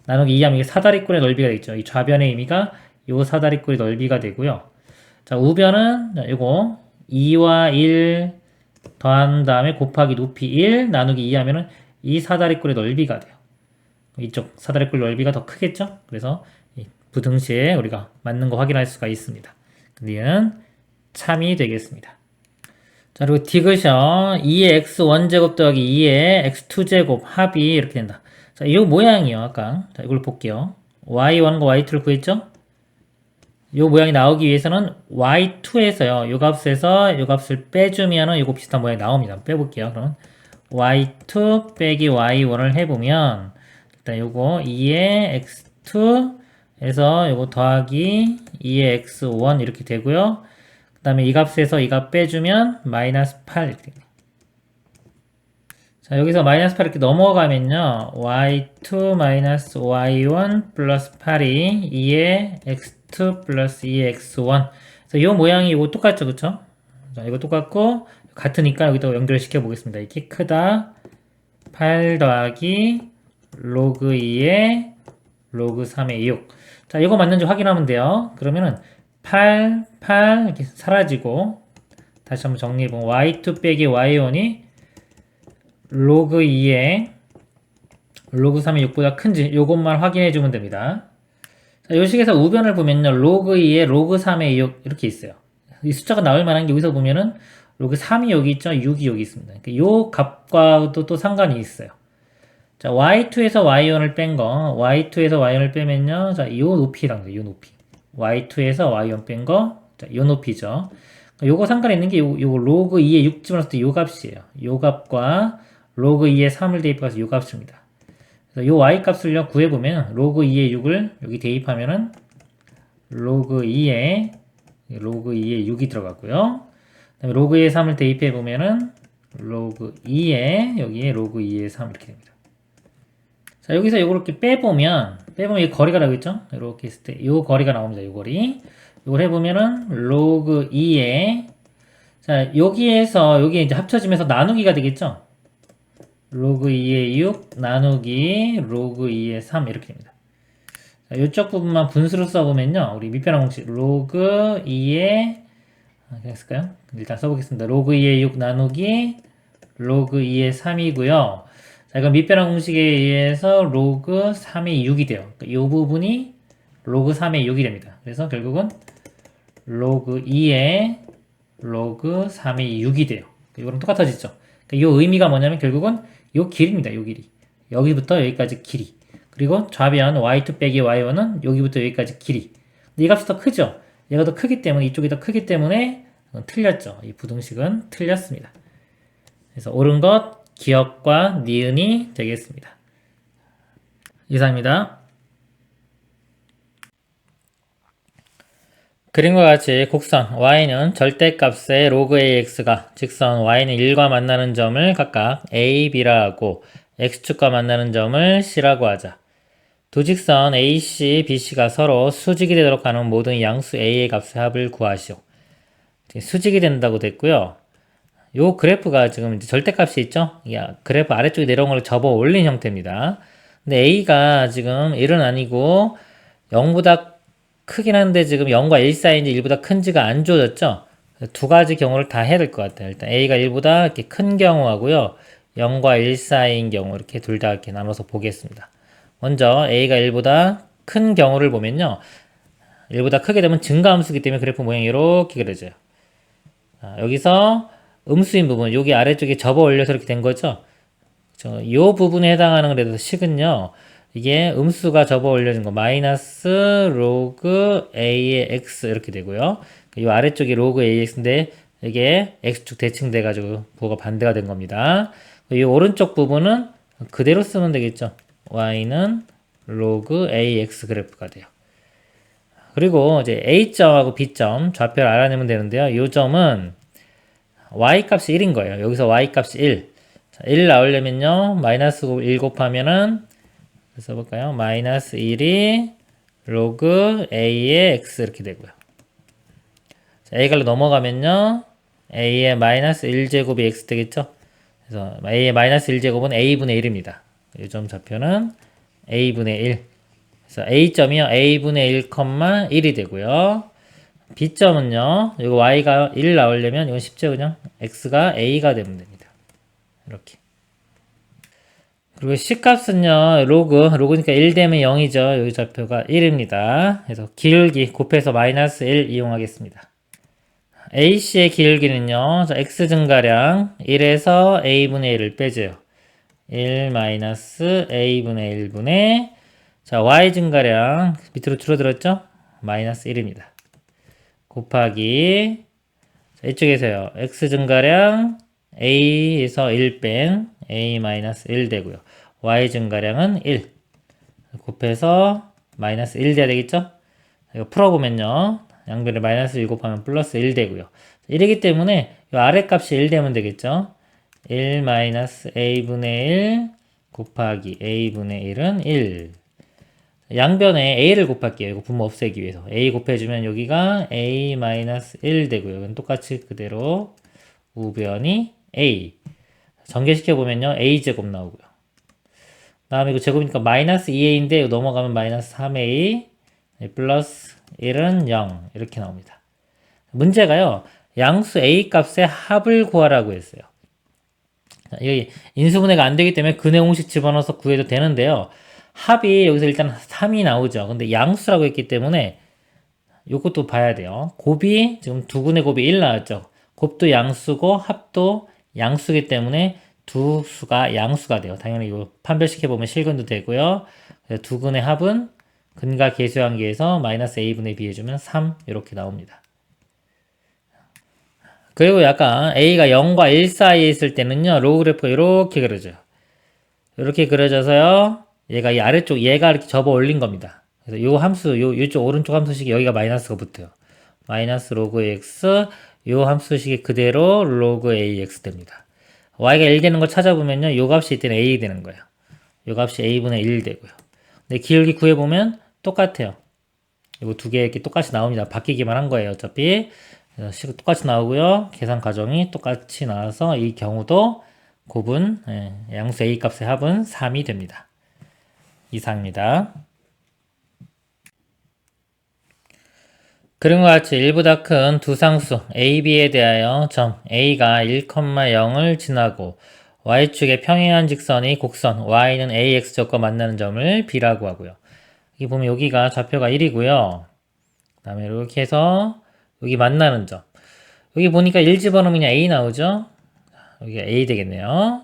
S1: 나누기 2하면 이게 사다리꼴의 넓이가 되겠죠. 이 좌변의 의미가 요 사다리꼴의 넓이가 되고요. 자, 우변은 요거 2와 1 더한 다음에 곱하기 높이 1 나누기 2 하면은 이 사다리꼴의 넓이가 돼요. 이쪽 사다리꼴 넓이가 더 크겠죠? 그래서 부등식에 우리가 맞는 거 확인할 수가 있습니다. 니은 참이 되겠습니다. 자, 그리고 디귿이요. 2의 x1제곱 더하기 2의 x2제곱 합이 이렇게 된다. 자, 이 모양이요. 아까. 자, 이걸 볼게요. y1과 y2를 구했죠? 이 모양이 나오기 위해서는 y2에서요. 요 값에서 요 값을 빼주면은 요거 비슷한 모양이 나옵니다. 빼볼게요. 그럼 y2 빼기 y1을 해보면 일단 요거 2의 x2에서 요거 더하기 2의 x1 이렇게 되고요. 그 다음에 이 값에서 이 값 빼주면 마이너스 8 이렇게 됩니다. 자, 여기서 마이너스 8 이렇게 넘어가면요. y2 마이너스 y1 플러스 8이 2의 x2 플러스 2의 x1. 그래서 이 모양이 이거 똑같죠, 그쵸? 자, 이거 똑같고, 같으니까 여기다 연결시켜 보겠습니다. 이게 크다. 8 더하기 로그 2의 로그 3의 6. 자, 이거 맞는지 확인하면 돼요. 그러면은 8, 8 이렇게 사라지고, 다시 한번 정리해보면 y2 빼기 y1이 로그 2의 로그 3의 6보다 큰지 요것만 확인해 주면 됩니다. 자, 요 식에서 우변을 보면요. 로그 2의 로그 3의 6 이렇게 있어요. 이 숫자가 나올 만한 게 여기서 보면은 로그 3이 여기 있죠. 6이 여기 있습니다. 그러니까 요 값과도 또 상관이 있어요. 자, y2에서 y1을 뺀 거, y2에서 y1을 빼면요. 자, 요 높이랍니다. 요 높이. y2에서 y1 뺀 거, 자, 요 높이죠. 요거 상관 있는 게 요 로그 2의 6 집어넣을 때 요 값이에요. 요 값과 로그 2의 3을 대입해서 요 값입니다. 그래서 요 y 값을요 구해보면 로그 2의 6을 여기 대입하면은 로그 2의 6이 들어가고요. 그다음에 로그 2의 3을 대입해보면은 로그 2의 여기에 로그 2의 3 이렇게 됩니다. 자, 여기서 요걸 이렇게 빼보면 이 거리가 나오겠죠? 이렇게 했을 때 요 거리가 나옵니다. 요 거리. 요걸 해보면은 로그 2의 자, 여기에서 여기 이제 합쳐지면서 나누기가 되겠죠? 로그 2의 6 나누기 로그 2의 3 이렇게 됩니다. 자, 이쪽 부분만 분수로 써보면요. 우리 밑변환 공식 로그 2의 그냥 쓸까요? 일단 써보겠습니다. 로그 2의 6 나누기 로그 2의 3이고요. 자, 이건 밑변환 공식에 의해서 로그 3의 6이 돼요. 그러니까 이 부분이 로그 3의 6이 됩니다. 그래서 결국은 로그 2의 로그 3의 6이 돼요. 이거랑 똑같아지죠. 그러니까 이 의미가 뭐냐면 결국은 요 길입니다. 요 길이. 여기부터 여기까지 길이. 그리고 좌변 y2 빼기 y1은 여기부터 여기까지 길이. 근데 이 값이 더 크죠? 얘가 더 크기 때문에 이쪽이 더 크기 때문에 틀렸죠. 이 부등식은 틀렸습니다. 그래서 옳은 것 기억과 니은이 되겠습니다. 이상입니다. 그림과 같이 곡선 y는 절대값의 로그 ax가 직선 y는 1과 만나는 점을 각각 a, b라 하고 x축과 만나는 점을 c라고 하자. 두 직선 AC, BC가 서로 수직이 되도록 하는 모든 양수 A의 값의 합을 구하시오. 수직이 된다고 됐고요. 요 그래프가 지금 이제 절대값이 있죠? 그래프 아래쪽에 내려온 걸 접어 올린 형태입니다. 근데 A가 지금 1은 아니고 0보다 크긴 한데 지금 0과 1 사이인지 1보다 큰지가 안 주어졌죠? 두 가지 경우를 다 해야 될 것 같아요. 일단 A가 1보다 이렇게 큰 경우하고요. 0과 1 사이인 경우 이렇게 둘 다 이렇게 나눠서 보겠습니다. 먼저 A가 1보다 큰 경우를 보면요. 1보다 크게 되면 증가함수이기 때문에 그래프 모양이 이렇게 그려져요. 여기서 음수인 부분, 여기 아래쪽에 접어 올려서 이렇게 된 거죠. 이 부분에 해당하는 그래도 식은요. 이게 음수가 접어 올려진 거 마이너스 로그 a의 x 이렇게 되고요. 이 아래쪽이 로그 ax인데 이게 x축 대칭돼 가지고 부호가 반대가 된 겁니다. 이 오른쪽 부분은 그대로 쓰면 되겠죠. y는 로그 ax 그래프가 돼요. 그리고 이제 a점하고 b점 좌표를 알아내면 되는데요. 이 점은 y값이 1인 거예요. 여기서 y값이 1. 자, 1 나오려면요. 마이너스 1 곱하면은 써볼까요? 마이너스 1이 로그 a의 x 이렇게 되고요. 자, a가로 넘어가면요. a의 마이너스 1제곱이 x 되겠죠? 그래서 a의 마이너스 1제곱은 a분의 1입니다. 이 점 좌표는 a분의 1. 그래서 a점이요. a분의 1, 1이 되고요. b점은요. 이거 y가 1 나오려면 이건 쉽죠 그냥 x가 a가 되면 됩니다. 이렇게. 그리고 C값은요, 로그니까 1 되면 0이죠. 여기 좌표가 1입니다. 그래서 기울기 곱해서 마이너스 1 이용하겠습니다. AC의 기울기는요, 자, X 증가량 1에서 A분의 1을 빼줘요. 1 마이너스 A분의 1분의, 자, Y 증가량 밑으로 줄어들었죠? 마이너스 1입니다. 곱하기, 자, 이쪽에서요, X 증가량 A에서 1 뺀 A-1 되고요. Y 증가량은 1 곱해서 마이너스 1 돼야 되겠죠? 이거 풀어보면요. 양변에 마이너스 1 곱하면 플러스 1 되고요. 1이기 때문에 이 아래 값이 1 되면 되겠죠? 1 마이너스 A분의 1 곱하기 A분의 1은 1. 양변에 A를 곱할게요. 이거 분모 없애기 위해서. A 곱해주면 여기가 A-1 되고요. 이건 똑같이 그대로 우변이 A. 전개시켜보면요. A제곱 나오고요. 다음에 이거 제곱이니까 마이너스 2A인데 넘어가면 마이너스 3A 플러스 1은 0 이렇게 나옵니다. 문제가요. 양수 A 값의 합을 구하라고 했어요. 여기 인수분해가 안 되기 때문에 근해 공식 집어넣어서 구해도 되는데요. 합이 여기서 일단 3이 나오죠. 근데 양수라고 했기 때문에 이것도 봐야 돼요. 곱이 지금 두근의 곱이 1 나왔죠. 곱도 양수고 합도 양수기 때문에 두 수가 양수가 돼요. 당연히 이거 판별시켜보면 실근도 되고요. 두 근의 합은 근과 계수관계에서 마이너스 a분의 b 해주면 3 이렇게 나옵니다. 그리고 약간 a가 0과 1 사이에 있을 때는요. 로그 그래프가 이렇게 그려져요. 이렇게 그려져서요. 얘가 이 아래쪽 얘가 이렇게 접어 올린 겁니다. 그래서 요 함수 요쪽 오른쪽 함수식이 여기가 마이너스가 붙어요. 마이너스 로그 x 요 함수식이 그대로 로그 ax 됩니다. y가 1 되는 걸 찾아보면요. 요 값이 이때는 a 되는 거예요. 요 값이 a분의 1 되고요. 근데 기울기 구해보면 똑같아요. 이거 두 개 이렇게 똑같이 나옵니다. 바뀌기만 한 거예요. 어차피. 그래서 똑같이 나오고요. 계산 과정이 똑같이 나와서 이 경우도 곱은 양수 a 값의 합은 3이 됩니다. 이상입니다. 그림과 같이 1보다 큰 두 상수 a, b에 대하여 점 a가 1,0을 지나고 y축에 평행한 직선이 곡선 y는 ax적과 만나는 점을 b라고 하고요. 여기 보면 여기가 좌표가 1이고요. 그 다음에 이렇게 해서 여기 만나는 점. 여기 보니까 1 집어넣으면 그냥 a 나오죠. 여기가 a 되겠네요.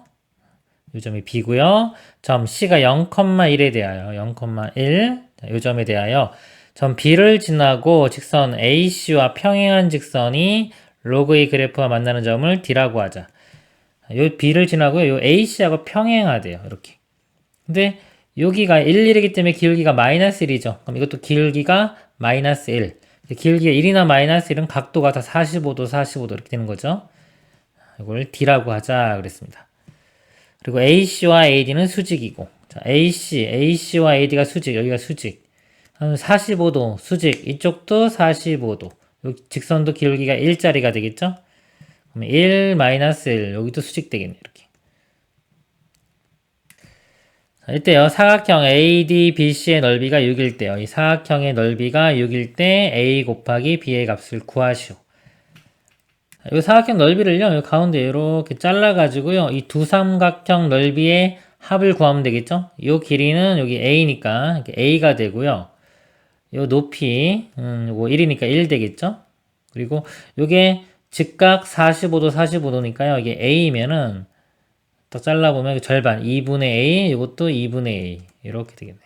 S1: 이 점이 b고요. 점 c가 0,1에 대하여 0,1 이 점에 대하여 점 B를 지나고 직선 AC와 평행한 직선이 로그 A 그래프와 만나는 점을 D라고 하자. 요 B를 지나고요. 요 AC하고 평행하대요. 이렇게. 근데 여기가 1, 1이기 때문에 기울기가 마이너스 1이죠. 그럼 이것도 기울기가 마이너스 1. 기울기가 1이나 마이너스 1은 각도가 다 45도, 45도 이렇게 되는 거죠. 이걸 D라고 하자 그랬습니다. 그리고 AC와 AD는 수직이고 자, AC와 AD가 수직, 여기가 수직. 45도 수직, 이쪽도 45도. 여기 직선도 기울기가 1짜리가 되겠죠? 그럼 1, 마이너스 1, 여기도 수직 되겠네, 이렇게. 자, 이때요, 사각형 ADBC의 넓이가 6일 때요. 이 사각형의 넓이가 6일 때 A 곱하기 B의 값을 구하시오. 이 사각형 넓이를요, 이 가운데 이렇게 잘라가지고요, 이 두 삼각형 넓이의 합을 구하면 되겠죠? 이 길이는 여기 A니까 이렇게 A가 되고요. 요 높이, 요거 1이니까 1 되겠죠? 그리고 요게 직각 45도, 45도니까요. 이게 A면은 딱 잘라보면 절반, 2분의 A, 요것도 2분의 A. 이렇게 되겠네요.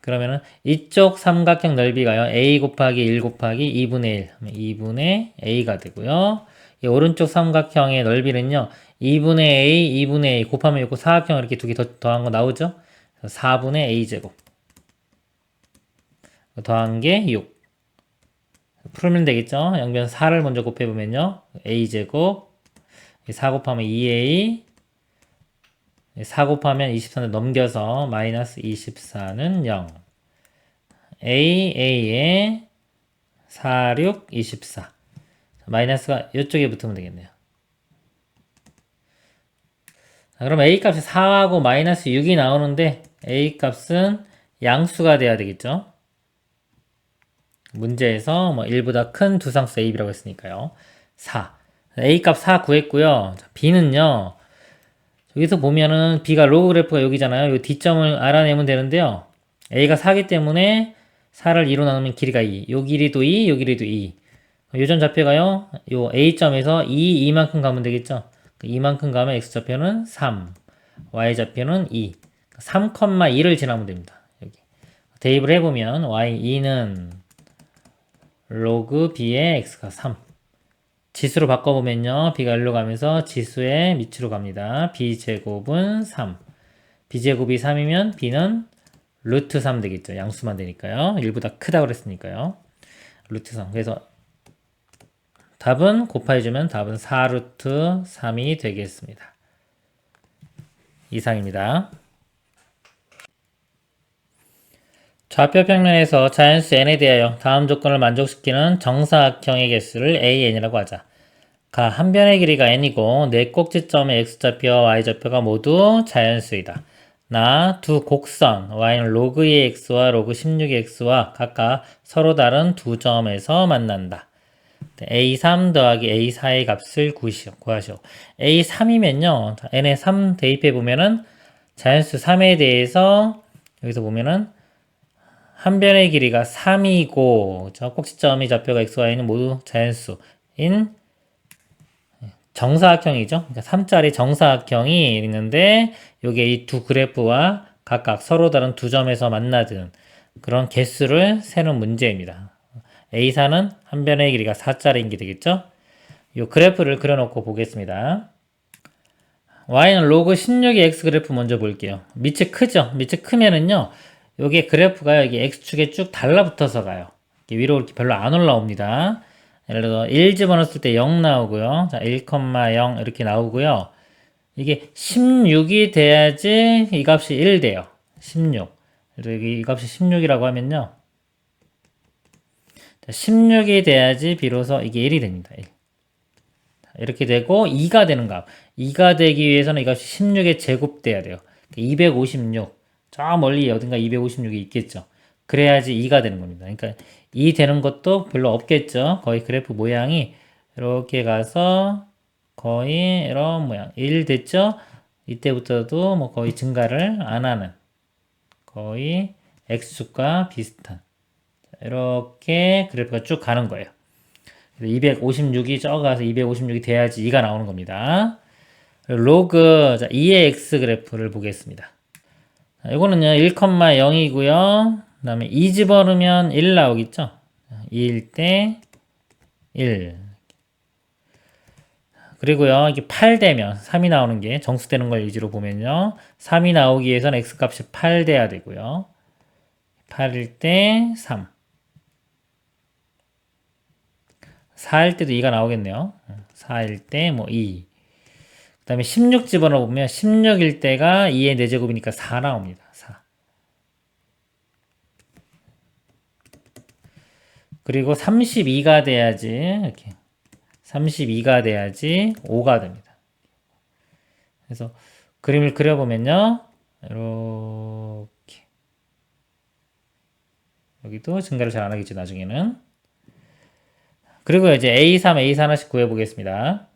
S1: 그러면은 이쪽 삼각형 넓이가요. A 곱하기 1 곱하기 2분의 1 하면 2분의 A가 되고요. 이 오른쪽 삼각형의 넓이는요. 2분의 A, 2분의 A 곱하면 요거 사각형 이렇게 두 개 더한 거 나오죠? 4분의 A제곱. 더한 게 6. 풀면 되겠죠? 양변 4를 먼저 곱해보면요. A제곱. 4 곱하면 2A. 4 곱하면 24는 넘겨서 마이너스 24는 0. A에 4, 6, 24. 마이너스가 이쪽에 붙으면 되겠네요. 자, 그럼 A 값이 4하고 마이너스 6이 나오는데 A 값은 양수가 돼야 되겠죠? 문제에서 뭐 1보다 큰 두상수 AB라고 했으니까요. 4. A 값 4 구했고요. 자, B는요. 여기서 보면은 B가 로그 그래프가 여기잖아요. 이 D점을 알아내면 되는데요. A가 4기 때문에 4를 2로 나누면 길이가 2. 요 길이도 2, 요 길이도 2. 요점 좌표가요. 요 A점에서 2, 2만큼 가면 되겠죠. 2만큼 가면 X좌표는 3, Y좌표는 2. 3,2를 지나면 됩니다. 여기. 대입을 해보면 Y2는 로그 B의 X가 3. 지수로 바꿔보면요. B가 1로 가면서 지수의 밑으로 갑니다. B제곱은 3. B제곱이 3이면 B는 루트 3 되겠죠. 양수만 되니까요. 1보다 크다 그랬으니까요. 루트 3. 그래서 답은 곱해주면 답은 4루트 3이 되겠습니다. 이상입니다. 좌표 평면에서 자연수 n에 대하여 다음 조건을 만족시키는 정사각형의 개수를 AN이라고 하자. 가 한 변의 길이가 n이고 네 꼭지점의 x좌표와 y좌표가 모두 자연수이다. 나 두 곡선 y는 로그 2의 x와 로그 16의 x와 각각 서로 다른 두 점에서 만난다. A3 더하기 A4의 값을 구하시오. A3이면요. n에 3 대입해보면은 자연수 3에 대해서 여기서 보면은 한 변의 길이가 3이고 꼭지점이 좌표가 x, y는 모두 자연수인 정사각형이죠. 그러니까 3짜리 정사각형이 있는데 요게 이 두 그래프와 각각 서로 다른 두 점에서 만나는 그런 개수를 세는 문제입니다. A4는 한 변의 길이가 4짜리인 게 되겠죠? 요 그래프를 그려놓고 보겠습니다. Y는 로그 16의 X 그래프 먼저 볼게요. 밑이 크죠? 밑이 크면은요, 요게 그래프가 여기 X축에 쭉 달라붙어서 가요. 위로 이렇게 별로 안 올라옵니다. 예를 들어 1 집어넣었을 때 0 나오고요. 자, 1,0 이렇게 나오고요. 이게 16이 돼야지 이 값이 1 돼요. 16. 그래서 여기 이 값이 16이라고 하면요. 16이 돼야지 비로소 이게 1이 됩니다. 1. 이렇게 되고 2가 되는 값. 2가 되기 위해서는 이 값이 16의 제곱 돼야 돼요. 256. 저 멀리 어딘가 256이 있겠죠. 그래야지 2가 되는 겁니다. 그러니까 2 되는 것도 별로 없겠죠. 거의 그래프 모양이 이렇게 가서 거의 이런 모양. 1 됐죠? 이때부터도 뭐 거의 증가를 안 하는 거의 X축과 비슷한 이렇게 그래프가 쭉 가는 거예요. 256이 적어가서 256이 돼야지 2가 나오는 겁니다. 로그 2의 x 그래프를 보겠습니다. 이거는요 1,0이고요. 그 다음에 2 집어넣으면 1 나오겠죠. 2일 때 1. 그리고요 이게 8 되면 3이 나오는 게 정수되는 걸 위주로 보면요 3이 나오기 위해서는 x 값이 8 돼야 되고요. 8일 때 3. 4일 때도 2가 나오겠네요. 4일 때 뭐 2. 다음에 16 집어넣으면 16일 때가 2의 4제곱이니까 4 나옵니다. 4. 그리고 32가 돼야지, 이렇게. 32가 돼야지 5가 됩니다. 그래서 그림을 그려보면요. 이렇게. 여기도 증가를 잘 안 하겠죠, 나중에는. 그리고 이제 A3, A4 하나씩 구해보겠습니다.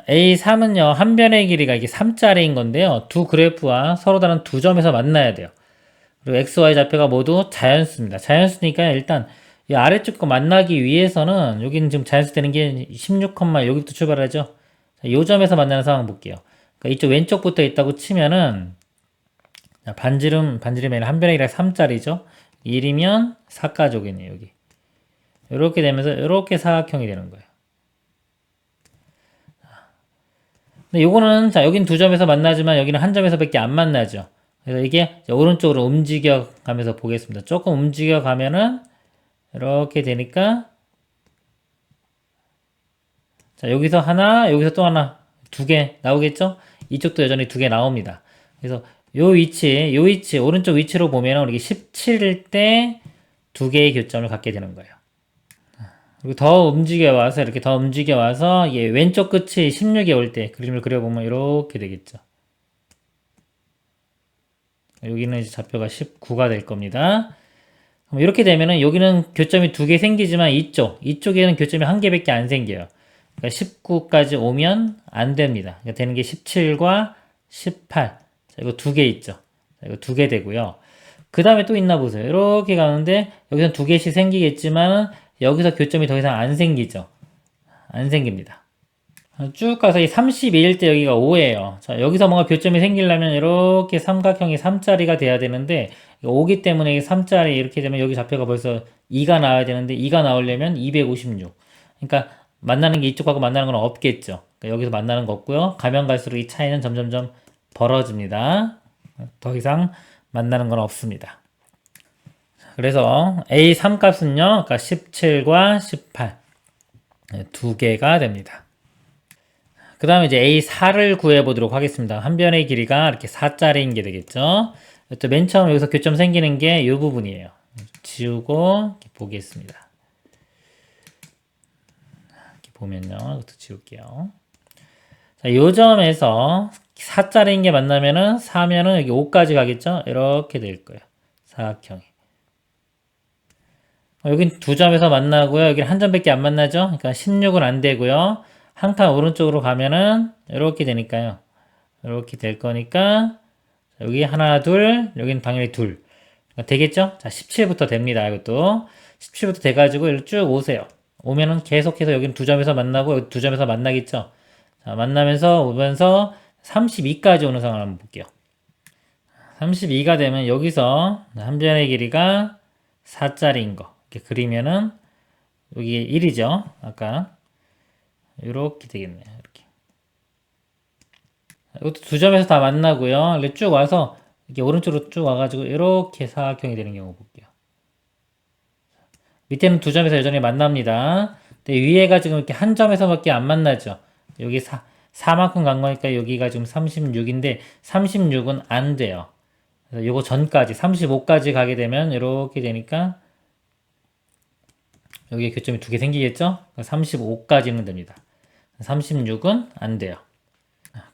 S1: A3은요, 한 변의 길이가 이게 3짜리인 건데요. 두 그래프와 서로 다른 두 점에서 만나야 돼요. 그리고 X, Y 좌표가 모두 자연수입니다. 자연수니까 일단 이 아래쪽 거 만나기 위해서는 여기는 지금 자연수 되는 게 16, 여기부터 출발하죠. 자, 요 점에서 만나는 상황 볼게요. 그러니까 이쪽 왼쪽부터 있다고 치면은 반지름이 아니라 한 변의 길이가 3짜리죠. 1이면 4까지 오겠네요, 여기. 이렇게 되면서 이렇게 사각형이 되는 거예요. 근데 요거는 자 여긴 두 점에서 만나지만 여기는 한 점에서밖에 안 만나죠. 그래서 이게 오른쪽으로 움직여 가면서 보겠습니다. 조금 움직여 가면은 이렇게 되니까 자 여기서 하나 여기서 또 하나 두 개 나오겠죠? 이쪽도 여전히 두 개 나옵니다. 그래서 요 위치 오른쪽 위치로 보면은 우리 17일 때 두 개의 교점을 갖게 되는 거예요. 그리고 더 움직여 와서 이렇게 더 움직여 와서 이게 왼쪽 끝이 16에 올 때 그림을 그려보면 이렇게 되겠죠. 여기는 이제 좌표가 19가 될 겁니다. 그럼 이렇게 되면은 여기는 교점이 두 개 생기지만 이쪽에는 교점이 한 개밖에 안 생겨요. 그러니까 19까지 오면 안 됩니다. 그러니까 되는 게 17과 18. 자, 이거 두 개 있죠. 자, 이거 두 개 되고요. 그 다음에 또 있나 보세요. 이렇게 가는데 여기서 두 개씩 생기겠지만 여기서 교점이 더 이상 안 생기죠. 안 생깁니다. 쭉 가서 이 32일 때 여기가 5예요. 자, 여기서 뭔가 교점이 생기려면 이렇게 삼각형이 3짜리가 돼야 되는데 5기 때문에 이 3짜리 이렇게 되면 여기 좌표가 벌써 2가 나와야 되는데 2가 나오려면 256. 그러니까 만나는 게 이쪽하고 만나는 건 없겠죠. 그러니까 여기서 만나는 거 없고요. 가면 갈수록 이 차이는 점점점 벌어집니다. 더 이상 만나는 건 없습니다. 그래서 A3 값은요, 그러니까 17과 18 두 개가 됩니다. 그 다음에 이제 A4를 구해보도록 하겠습니다. 한 변의 길이가 이렇게 4짜리인 게 되겠죠. 또 맨 처음 여기서 교점 생기는 게 이 부분이에요. 지우고 보겠습니다. 이렇게 보면요, 이것도 지울게요. 자, 요 점에서 4짜리인 게 만나면은 4면은 여기 5까지 가겠죠? 이렇게 될 거예요. 사각형이. 여긴 두 점에서 만나고요. 여기는 한 점밖에 안 만나죠? 그러니까 16은 안 되고요. 한 칸 오른쪽으로 가면은 이렇게 되니까요. 이렇게 될 거니까 여기 하나, 둘, 여기는 당연히 둘. 그러니까 되겠죠? 자, 17부터 됩니다. 이것도 17부터 돼가지고 이렇게 쭉 오세요. 오면은 계속해서 여기는 두 점에서 만나고 여기 두 점에서 만나겠죠? 자, 만나면서 오면서 32까지 오는 상황을 한번 볼게요. 32가 되면 여기서 한 변의 길이가 4짜리인 거 이렇게 그리면은 여기 1이죠. 아까 이렇게 되겠네요. 이렇게. 이것도 두 점에서 다 만나고요. 이렇게 쭉 와서 이렇게 오른쪽으로 쭉 와가지고 이렇게 사각형이 되는 경우 볼게요. 밑에는 두 점에서 여전히 만납니다. 근데 위에가 지금 이렇게 한 점에서밖에 안 만나죠. 여기 4만큼 간 거니까 여기가 지금 36인데 36은 안 돼요. 그래서 요거 전까지 35까지 가게 되면 이렇게 되니까 여기에 교점이 두 개 생기겠죠? 35까지는 됩니다. 36은 안 돼요.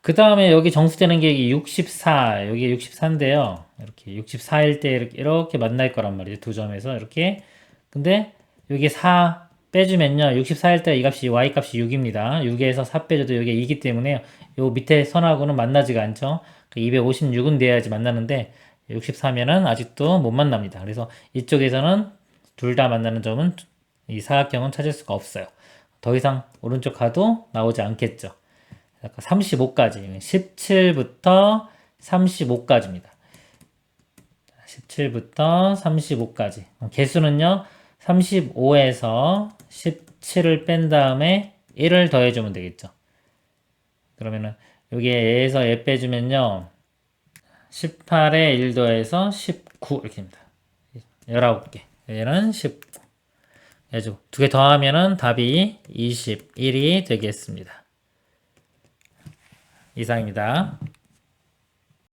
S1: 그 다음에 여기 정수되는 게 64, 여기 64인데요. 이렇게 64일 때 이렇게 만날 거란 말이에요. 두 점에서 이렇게. 근데 여기 4 빼주면요. 64일 때 이 값이 y 값이 6입니다. 6에서 4 빼줘도 여기 2기 때문에 요 밑에 선하고는 만나지가 않죠. 256은 돼야지 만나는데 64면은 아직도 못 만납니다. 그래서 이쪽에서는 둘 다 만나는 점은 이 사각형은 찾을 수가 없어요. 더 이상 오른쪽 가도 나오지 않겠죠. 35까지 17부터 35까지입니다. 17부터 35까지 개수는요 35에서 17을 뺀 다음에 1을 더해주면 되겠죠. 그러면은 여기에 에서 에 빼주면요 18에 1 더해서 19 이렇게 됩니다. 19개 얘는 19 두 개 더하면은 답이 21이 되겠습니다. 이상입니다.